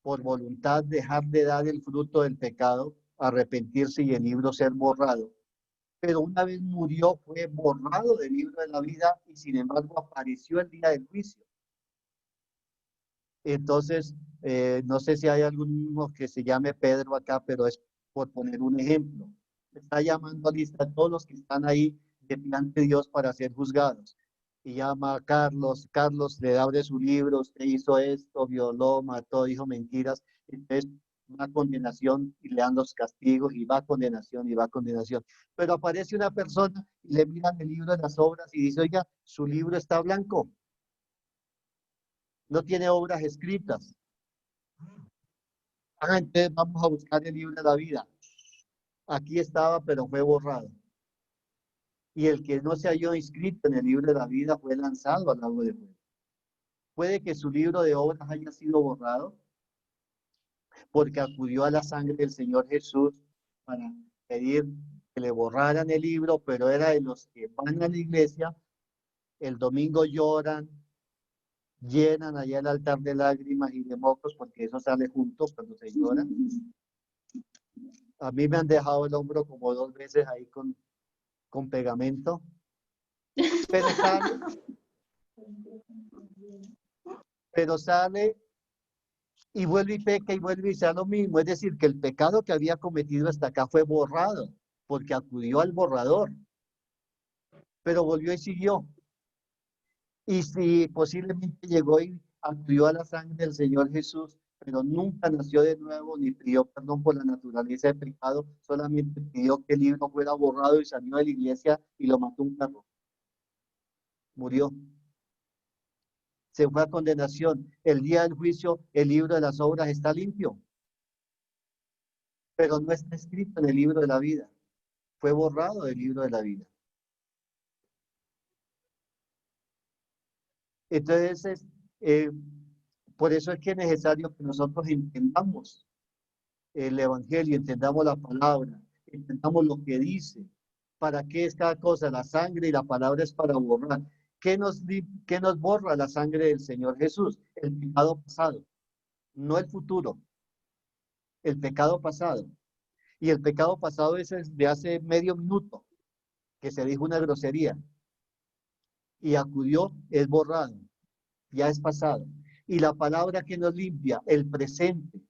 por voluntad dejar de dar el fruto del pecado, arrepentirse y el libro ser borrado. Pero una vez murió, fue borrado del libro de la vida y sin embargo apareció el día del juicio. Entonces, no sé si hay alguno que se llame Pedro acá, pero es por poner un ejemplo. Está llamando a lista a todos los que están ahí delante de Dios para ser juzgados. Y llama a Carlos, Carlos le abre su libro, usted hizo esto, violó, mató, dijo mentiras. Entonces va a condenación y le dan los castigos y va a condenación y va a condenación. Pero aparece una persona y le miran el libro de las obras y dice, oiga, su libro está blanco. No tiene obras escritas. Entonces vamos a buscar el libro de la vida. Aquí estaba, pero fue borrado. Y el que no se halló inscrito en el libro de la vida fue lanzado al lago de fuego. Puede que su libro de obras haya sido borrado porque acudió a la sangre del Señor Jesús para pedir que le borraran el libro, pero era de los que van a la iglesia, el domingo lloran, llenan allá el altar de lágrimas y de mocos, porque eso sale juntos cuando se llora. A mí me han dejado el hombro como 2 veces ahí con pegamento. Pero sale y vuelve y peca y vuelve y sea lo mismo. Es decir, que el pecado que había cometido hasta acá fue borrado, porque acudió al borrador. Pero volvió y siguió. Y si posiblemente llegó y acudió a la sangre del Señor Jesús, pero nunca nació de nuevo ni pidió perdón por la naturaleza de pecado, solamente pidió que el libro fuera borrado y salió de la iglesia y lo mató un carro. Murió. Se fue a condenación. El día del juicio, el libro de las obras está limpio, pero no está escrito en el libro de la vida. Fue borrado del libro de la vida. Entonces, por eso es que es necesario que nosotros entendamos el Evangelio, entendamos la palabra, entendamos lo que dice. ¿Para qué es cada cosa? La sangre y la palabra es para borrar. ¿Qué nos borra la sangre del Señor Jesús? El pecado pasado, no el futuro. El pecado pasado. Y el pecado pasado es de hace medio minuto, que se dijo una grosería. Y acudió, es borrado. Ya es pasado. Y la palabra que nos limpia, el presente.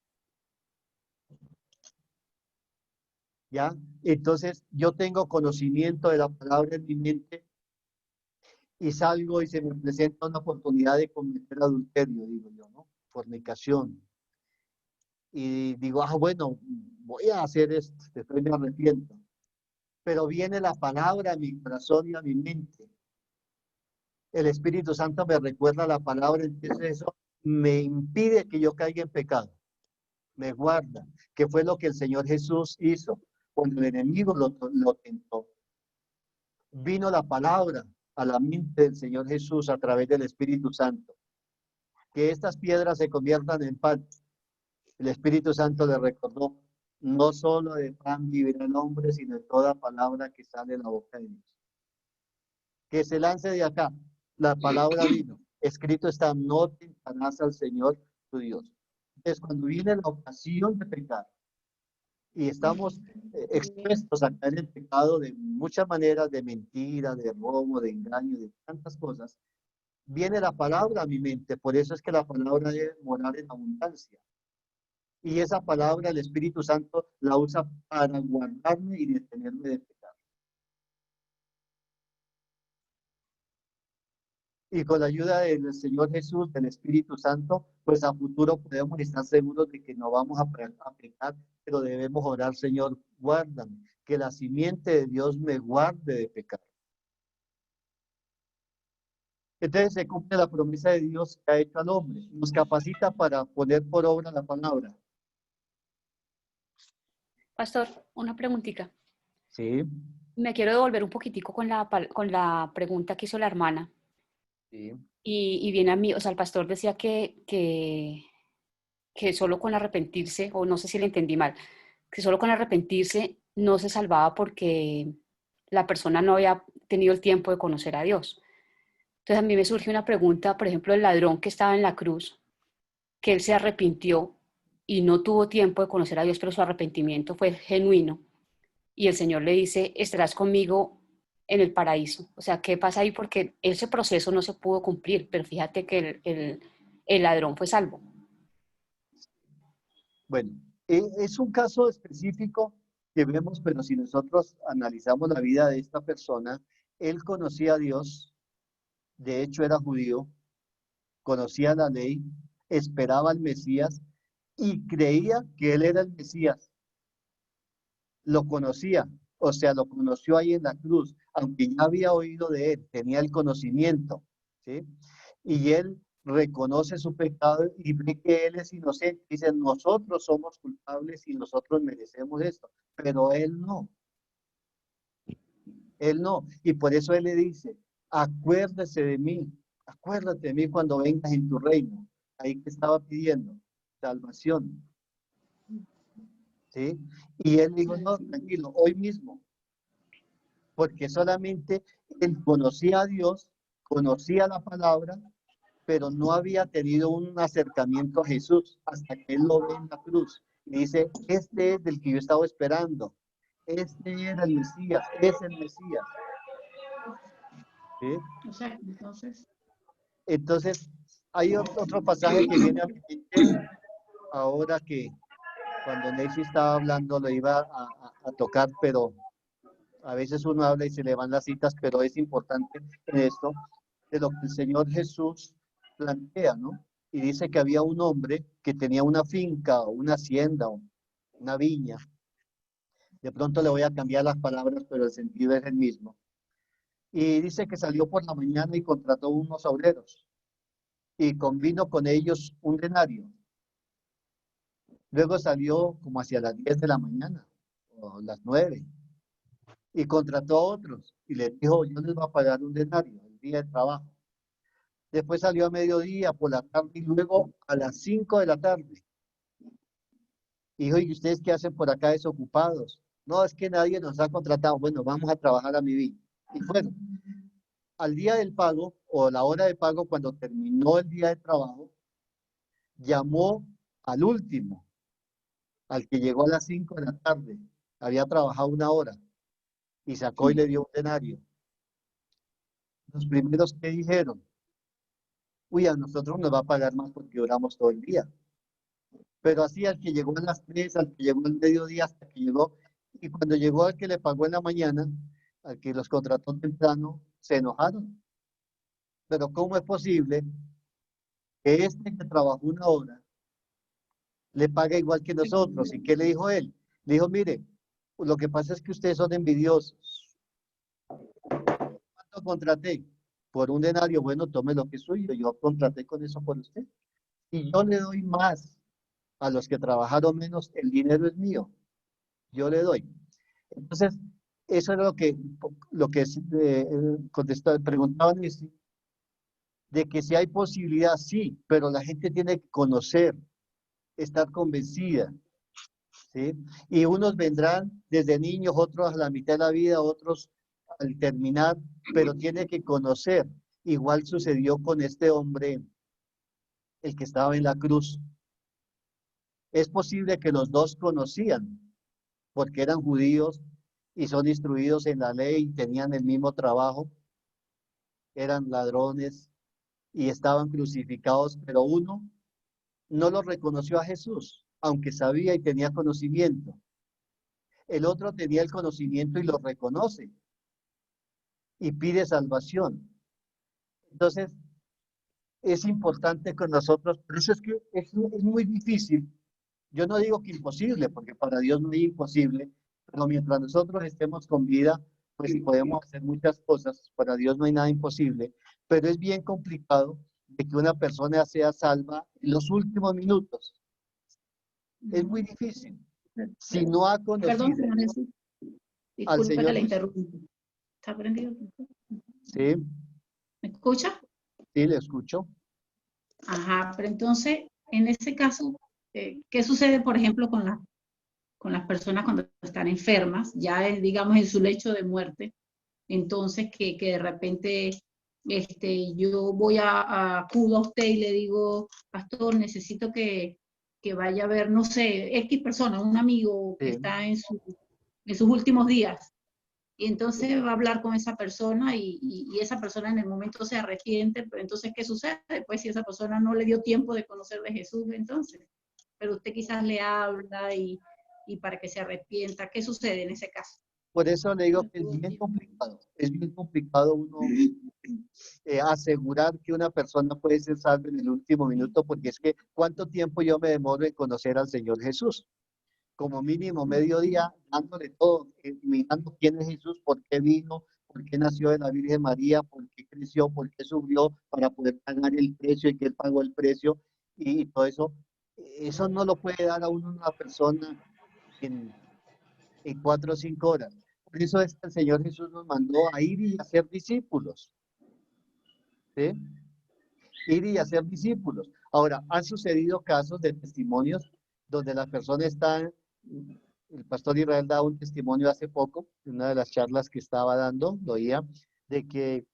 ¿Ya? Entonces, yo tengo conocimiento de la palabra en mi mente y salgo y se me presenta una oportunidad de cometer adulterio, digo yo, ¿no? Fornicación. Y digo, bueno, voy a hacer esto, después me arrepiento. Pero viene la palabra a mi corazón y a mi mente. El Espíritu Santo me recuerda la palabra, entonces eso me impide que yo caiga en pecado. Me guarda, que fue lo que el Señor Jesús hizo cuando el enemigo lo tentó. Vino la palabra a la mente del Señor Jesús a través del Espíritu Santo. Que estas piedras se conviertan en pan. El Espíritu Santo le recordó, no solo de pan vivirá el hombre, sino de toda palabra que sale de la boca de Dios. Que se lance de acá. La palabra vino. Escrito está, no tentarás al Señor tu Dios. Entonces, cuando viene la ocasión de pecar, y estamos expuestos a caer en pecado de muchas maneras, de mentira, de robo, de engaño, de tantas cosas, viene la palabra a mi mente. Por eso es que la palabra debe morar en abundancia. Y esa palabra el Espíritu Santo la usa para guardarme y detenerme de pecar. Y con la ayuda del Señor Jesús, del Espíritu Santo, pues a futuro podemos estar seguros de que no vamos a pecar, pero debemos orar, Señor, guárdame, que la simiente de Dios me guarde de pecar. Entonces se cumple la promesa de Dios que ha hecho al hombre, nos capacita para poner por obra la palabra. Pastor, una preguntita. Sí, Me quiero devolver un poquitico con la pregunta que hizo la hermana. sí. Y viene a mí, o sea, el pastor decía que solo con arrepentirse, o no sé si le entendí mal, que solo con arrepentirse no se salvaba porque la persona no había tenido el tiempo de conocer a Dios. Entonces a mí me surge una pregunta, por ejemplo, el ladrón que estaba en la cruz, que él se arrepintió y no tuvo tiempo de conocer a Dios, pero su arrepentimiento fue genuino. Y el Señor le dice, estarás conmigo en el paraíso. O sea, ¿qué pasa ahí? Porque ese proceso no se pudo cumplir, pero fíjate que el ladrón fue salvo. Bueno, es un caso específico que vemos, pero si nosotros analizamos la vida de esta persona, él conocía a Dios, de hecho era judío, conocía la ley, esperaba al Mesías y creía que él era el Mesías. Lo conocía, o sea, lo conoció ahí en la cruz, aunque ya había oído de él, tenía el conocimiento, ¿sí? Y él reconoce su pecado y ve que él es inocente. Dice, nosotros somos culpables y nosotros merecemos esto, pero él no, él no. Y por eso él le dice, acuérdese de mí, acuérdate de mí cuando vengas en tu reino. Ahí que estaba pidiendo salvación, ¿sí? Y él dijo, no, tranquilo, hoy mismo, porque solamente él conocía a Dios, conocía la palabra, pero no había tenido un acercamiento a Jesús hasta que él lo ve en la cruz. Y dice, este es del que yo estaba esperando. Este era el Mesías, es el Mesías. ¿Sí? O sea, entonces, Entonces, hay otro pasaje que viene a mi mente ahora que cuando Nancy estaba hablando lo iba a tocar, pero a veces uno habla y se le van las citas, pero es importante en esto de lo que el Señor Jesús plantea, ¿no? Y dice que había un hombre que tenía una finca o una hacienda o una viña. De pronto le voy a cambiar las palabras, pero el sentido es el mismo. Y dice que salió por la mañana y contrató unos obreros y convino con ellos un denario. Luego salió como hacia las 10 de la mañana o las 9 y contrató a otros y les dijo, yo les voy a pagar un denario el día de trabajo. Después salió a mediodía, por la tarde y luego a las 5 de la tarde. Y dijo, ¿y ustedes qué hacen por acá desocupados? No, es que nadie nos ha contratado. Bueno, vamos a trabajar a mi vida. Y fueron. Al día del pago o la hora de pago, cuando terminó el día de trabajo, llamó al último, al que llegó a las 5 de la tarde. Había trabajado una hora y sacó y le dio un denario. Los primeros que dijeron, uy, a nosotros nos va a pagar más porque oramos todo el día. Pero así al que llegó a las 3, al que llegó al mediodía, hasta que llegó, y cuando llegó al que le pagó en la mañana, al que los contrató temprano, se enojaron. Pero ¿cómo es posible que este que trabajó una hora le pague igual que nosotros? ¿Y qué le dijo él? Le dijo, mire, lo que pasa es que ustedes son envidiosos. ¿Cuánto contraté? Por un denario, bueno, tome lo que es suyo, yo contraté con eso por usted. Y yo le doy más a los que trabajaron menos, el dinero es mío, yo le doy. Entonces, eso era lo que preguntaban de que si hay posibilidad, sí, pero la gente tiene que conocer, estar convencida, ¿sí? Y unos vendrán desde niños, otros a la mitad de la vida, otros al terminar, pero tiene que conocer. Igual sucedió con este hombre, el que estaba en la cruz. Es posible que los dos conocían, porque eran judíos y son instruidos en la ley, tenían el mismo trabajo, eran ladrones y estaban crucificados, pero uno no lo reconoció a Jesús, aunque sabía y tenía conocimiento. El otro tenía el conocimiento y lo reconoce y pide salvación. Entonces, es importante con nosotros, por eso es que es muy difícil. Yo no digo que imposible, porque para Dios no es imposible, pero mientras nosotros estemos con vida, pues podemos hacer muchas cosas. Para Dios no hay nada imposible, pero es bien complicado de que una persona sea salva en los últimos minutos. Es muy difícil. Si no ha perdón, conocido, señor Jesús. Disculpe que Señor le Jesús. interrumpa. ¿Está prendido? Sí, ¿Me escucha? sí, le escucho. Ajá, pero entonces, en ese caso, ¿qué sucede, por ejemplo, con las personas cuando están enfermas, ya digamos en su lecho de muerte? Entonces, que de repente yo acudo a usted y le digo, pastor, necesito que vaya a ver, no sé, X persona, un amigo que Sí. está en sus últimos días. Y entonces va a hablar con esa persona y esa persona en el momento se arrepiente, pero entonces, ¿qué sucede? Pues si esa persona no le dio tiempo de conocer de Jesús, entonces, pero usted quizás le habla y para que se arrepienta, ¿qué sucede en ese caso? Por eso le digo que es bien complicado uno asegurar que una persona puede ser salva en el último minuto, porque es que ¿cuánto tiempo yo me demoro en conocer al Señor Jesús? Como mínimo medio día, dándole todo, mirando quién es Jesús, por qué vino, por qué nació de la Virgen María, por qué creció, por qué sufrió para poder pagar el precio y que él pagó el precio y todo eso. Eso no lo puede dar a uno una persona en 4 o 5 horas. Por eso es que el Señor Jesús nos mandó a ir y hacer discípulos. ¿Sí? Ir y hacer discípulos. Ahora, han sucedido casos de testimonios donde la persona está, el pastor Israel daba un testimonio hace poco, en una de las charlas que estaba dando, lo oía, de que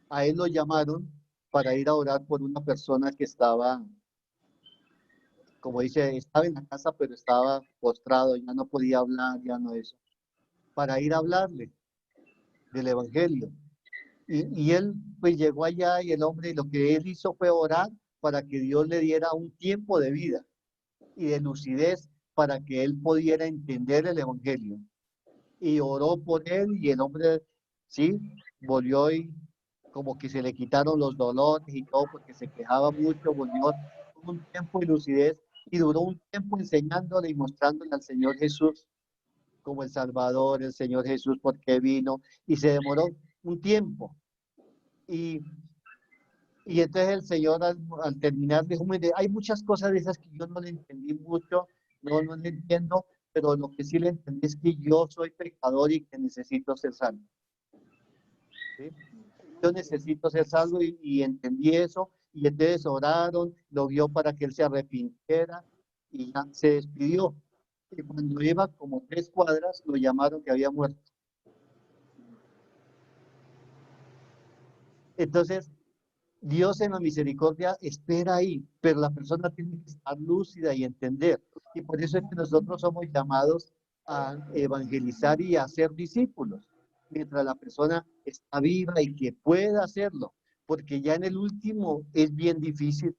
a él lo llamaron para ir a orar por una persona que estaba, como dice, estaba en la casa, pero estaba postrado, ya no podía hablar, ya no eso, para ir a hablarle del Evangelio. Y él pues llegó allá y el hombre lo que él hizo fue orar para que Dios le diera un tiempo de vida y de lucidez para que él pudiera entender el Evangelio. Y oró por él y el hombre, sí, volvió y como que se le quitaron los dolores y todo porque se quejaba mucho, volvió un tiempo de lucidez y duró un tiempo enseñándole y mostrándole al Señor Jesús como el Salvador, el Señor Jesús, porque vino y se demoró un tiempo. Y entonces el Señor al terminar dijo, mire, hay muchas cosas de esas que yo no le entendí mucho, no le entiendo, pero lo que sí le entendí es que yo soy pecador y que necesito ser salvo. ¿Sí? Yo necesito ser salvo y entendí eso, y entonces oraron, lo vio para que él se arrepintiera y ya se despidió. Y cuando iba como 3 cuadras, lo llamaron que había muerto. Entonces, Dios en la misericordia espera ahí, pero la persona tiene que estar lúcida y entender. Y por eso es que nosotros somos llamados a evangelizar y a hacer discípulos, mientras la persona está viva y que pueda hacerlo, porque ya en el último es bien difícil,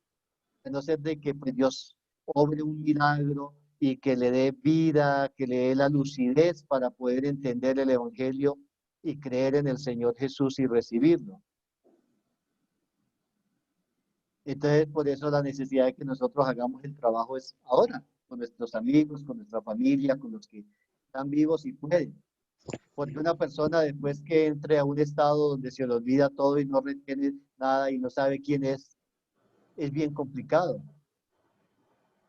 a no ser de que pues, Dios obre un milagro y que le dé vida, que le dé la lucidez para poder entender el Evangelio y creer en el Señor Jesús y recibirlo. Entonces, por eso la necesidad de que nosotros hagamos el trabajo es ahora, con nuestros amigos, con nuestra familia, con los que están vivos y pueden. Porque una persona después que entre a un estado donde se le olvida todo y no retiene nada y no sabe quién es bien complicado.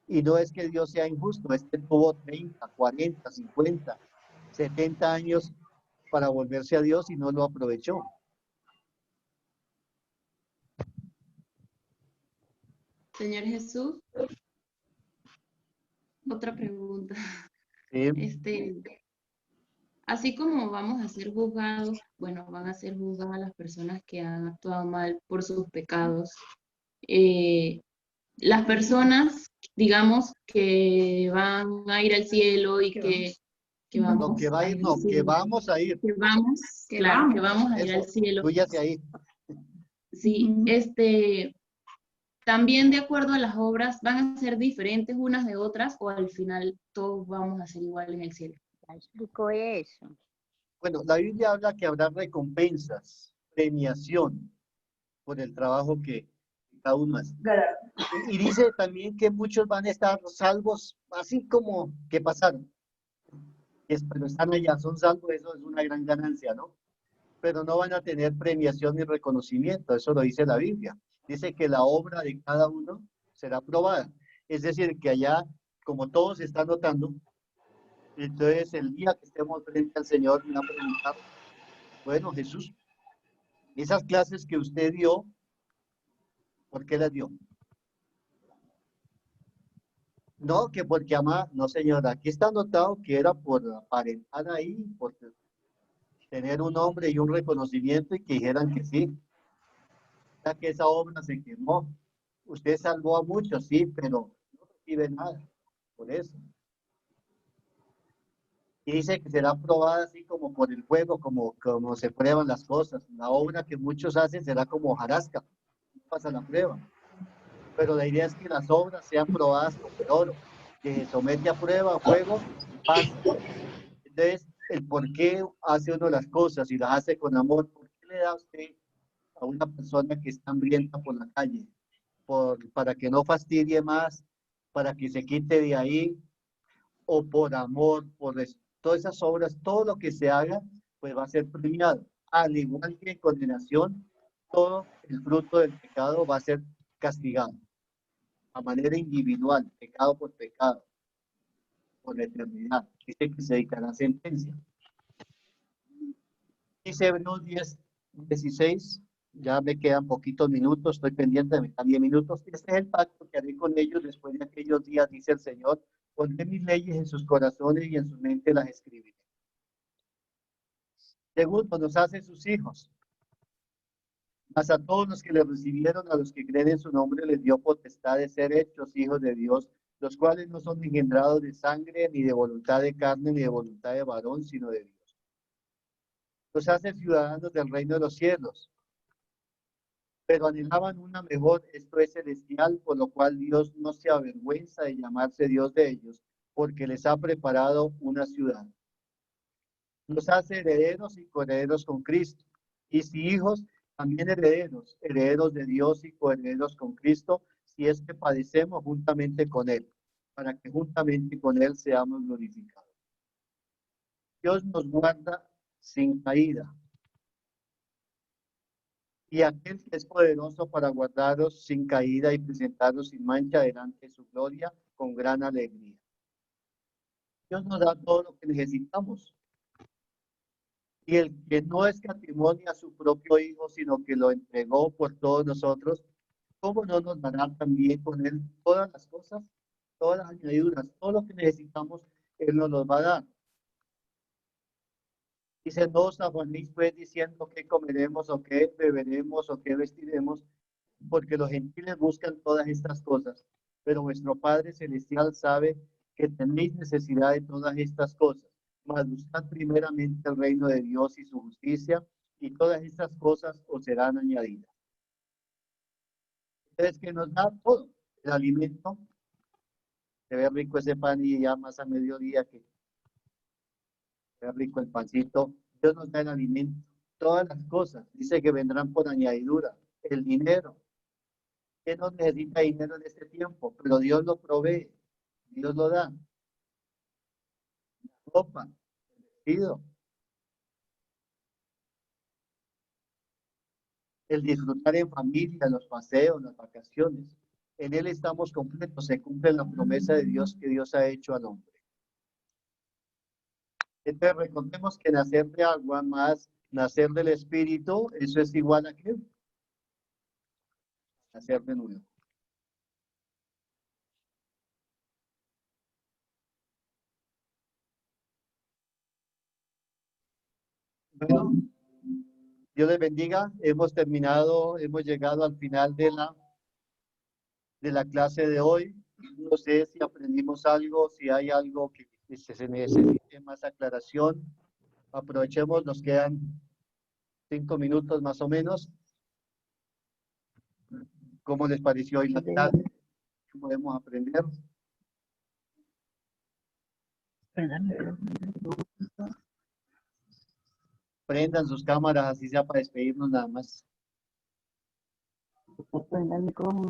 Y no es que Dios sea injusto, es que tuvo 30, 40, 50, 70 años para volverse a Dios y no lo aprovechó. Señor Jesús, otra pregunta. Sí. Así como vamos a ser juzgados, bueno, van a ser juzgadas las personas que han actuado mal por sus pecados. Las personas, digamos, que van a ir al cielo y que vamos No, que va a ir, no, que vamos a ir. que vamos, claro, que vamos a ir al cielo. Tú ya te ahí. Sí, también de acuerdo a las obras, ¿van a ser diferentes unas de otras o al final todos vamos a ser igual en el cielo? Ya explicó eso. Bueno, la Biblia habla que habrá recompensas, premiación por el trabajo que cada uno hace. Y dice también que muchos van a estar salvos, así como que pasaron. Pero están allá, son salvos, eso es una gran ganancia, ¿no? Pero no van a tener premiación ni reconocimiento, eso lo dice la Biblia. Dice que la obra de cada uno será probada. Es decir, que allá, como todos están notando, Entonces, el día que estemos frente al Señor, me va a preguntar, bueno, Jesús, esas clases que usted dio, ¿por qué las dio? No, que porque ama, no señora, aquí está anotado que era por aparentar ahí, por tener un nombre y un reconocimiento y que dijeran que sí. O sea, que esa obra se quemó. Usted salvó a muchos, sí, pero no recibe nada por eso. Y dice que será probada así como por el fuego, como se prueban las cosas. La obra que muchos hacen será como hojarasca, pasa la prueba. Pero la idea es que las obras sean probadas como el oro, que se somete a prueba, a fuego, pasa. Entonces, el por qué hace uno las cosas y las hace con amor, ¿por qué le da usted a una persona que está hambrienta por la calle? Para que no fastidie más, para que se quite de ahí, o por amor, todas esas obras, todo lo que se haga, pues va a ser premiado. Al igual que en condenación, todo el fruto del pecado va a ser castigado, a manera individual, pecado por pecado, por la eternidad. Dice que se dictará sentencia. Dice Hebreos 10:16, ya me quedan poquitos minutos, estoy pendiente de 10 minutos. Este es el pacto que haré con ellos después de aquellos días, dice el Señor. Pondré mis leyes en sus corazones y en su mente las escribiré. Segundo, nos hace sus hijos. Mas a todos los que le recibieron, a los que creen en su nombre, les dio potestad de ser hechos hijos de Dios, los cuales no son engendrados de sangre, ni de voluntad de carne, ni de voluntad de varón, sino de Dios. Los hace ciudadanos del reino de los cielos, pero anhelaban una mejor, esto es celestial, por lo cual Dios no se avergüenza de llamarse Dios de ellos, porque les ha preparado una ciudad. Los hace herederos y coherederos con Cristo, y si hijos, también herederos, herederos de Dios y coherederos con Cristo, si es que padecemos juntamente con Él, para que juntamente con Él seamos glorificados. Dios nos guarda sin caída. Y aquel que es poderoso para guardaros sin caída y presentaros sin mancha delante de su gloria con gran alegría. Dios nos da todo lo que necesitamos. Y el que no escatimó ni a su propio Hijo, sino que lo entregó por todos nosotros, ¿cómo no nos dará también con Él todas las cosas, todas las añadiduras, todo lo que necesitamos, Él nos los va a dar? Dice, no os afanéis pues diciendo qué comeremos o qué beberemos o qué vestiremos, porque los gentiles buscan todas estas cosas, pero vuestro Padre Celestial sabe que tenéis necesidad de todas estas cosas. Mas buscad primeramente el reino de Dios y su justicia, y todas estas cosas os serán añadidas. Entonces, que nos da todo, el alimento. Se ve rico ese pan y ya más a mediodía que se ve rico el pancito. Dios nos da el alimento, todas las cosas. Dice que vendrán por añadidura. El dinero. ¿Quién no necesita dinero en este tiempo? Pero Dios lo provee, Dios lo da. La ropa, el vestido, el disfrutar en familia, los paseos, las vacaciones. En Él estamos completos, se cumple la promesa de Dios que Dios ha hecho al hombre. Entonces recordemos que nacer de agua más nacer del Espíritu, eso es igual a ¿qué? Nacer de nuevo. Bueno, Dios les bendiga. Hemos terminado, hemos llegado al final de la clase de hoy. No sé si aprendimos algo, si hay algo que se necesite más aclaración. Aprovechemos, nos quedan 5 minutos más o menos. ¿Cómo les pareció hoy la clase? ¿Qué podemos aprender? Prendan sus cámaras, así sea para despedirnos nada más. Prenda el micrófono.